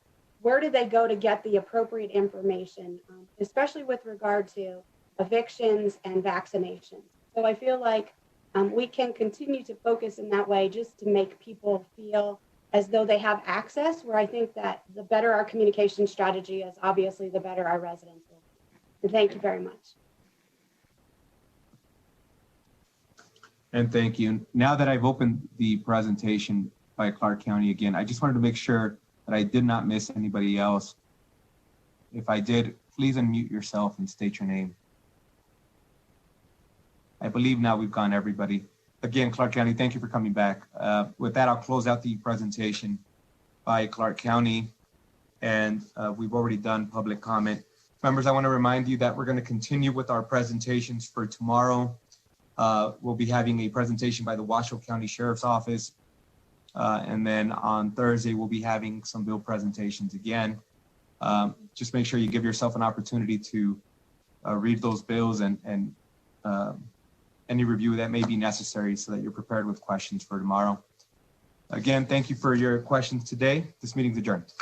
where do they go to get the appropriate information, especially with regard to evictions and vaccinations. So I feel like we can continue to focus in that way just to make people feel as though they have access, where I think that the better our communication strategy is, obviously, the better our residents will be. And thank you very much. And thank you. Now that I've opened the presentation by Clark County again, I just wanted to make sure that I did not miss anybody else. If I did, please unmute yourself and state your name. I believe now we've gone everybody. Again, Clark County, thank you for coming back. With that, I'll close out the presentation by Clark County, and we've already done public comment. Members, I want to remind you that we're going to continue with our presentations for tomorrow. We'll be having a presentation by the Washoe County Sheriff's Office. And then on Thursday, we'll be having some bill presentations again. Just make sure you give yourself an opportunity to read those bills and any review that may be necessary so that you're prepared with questions for tomorrow. Again, thank you for your questions today. This meeting's adjourned.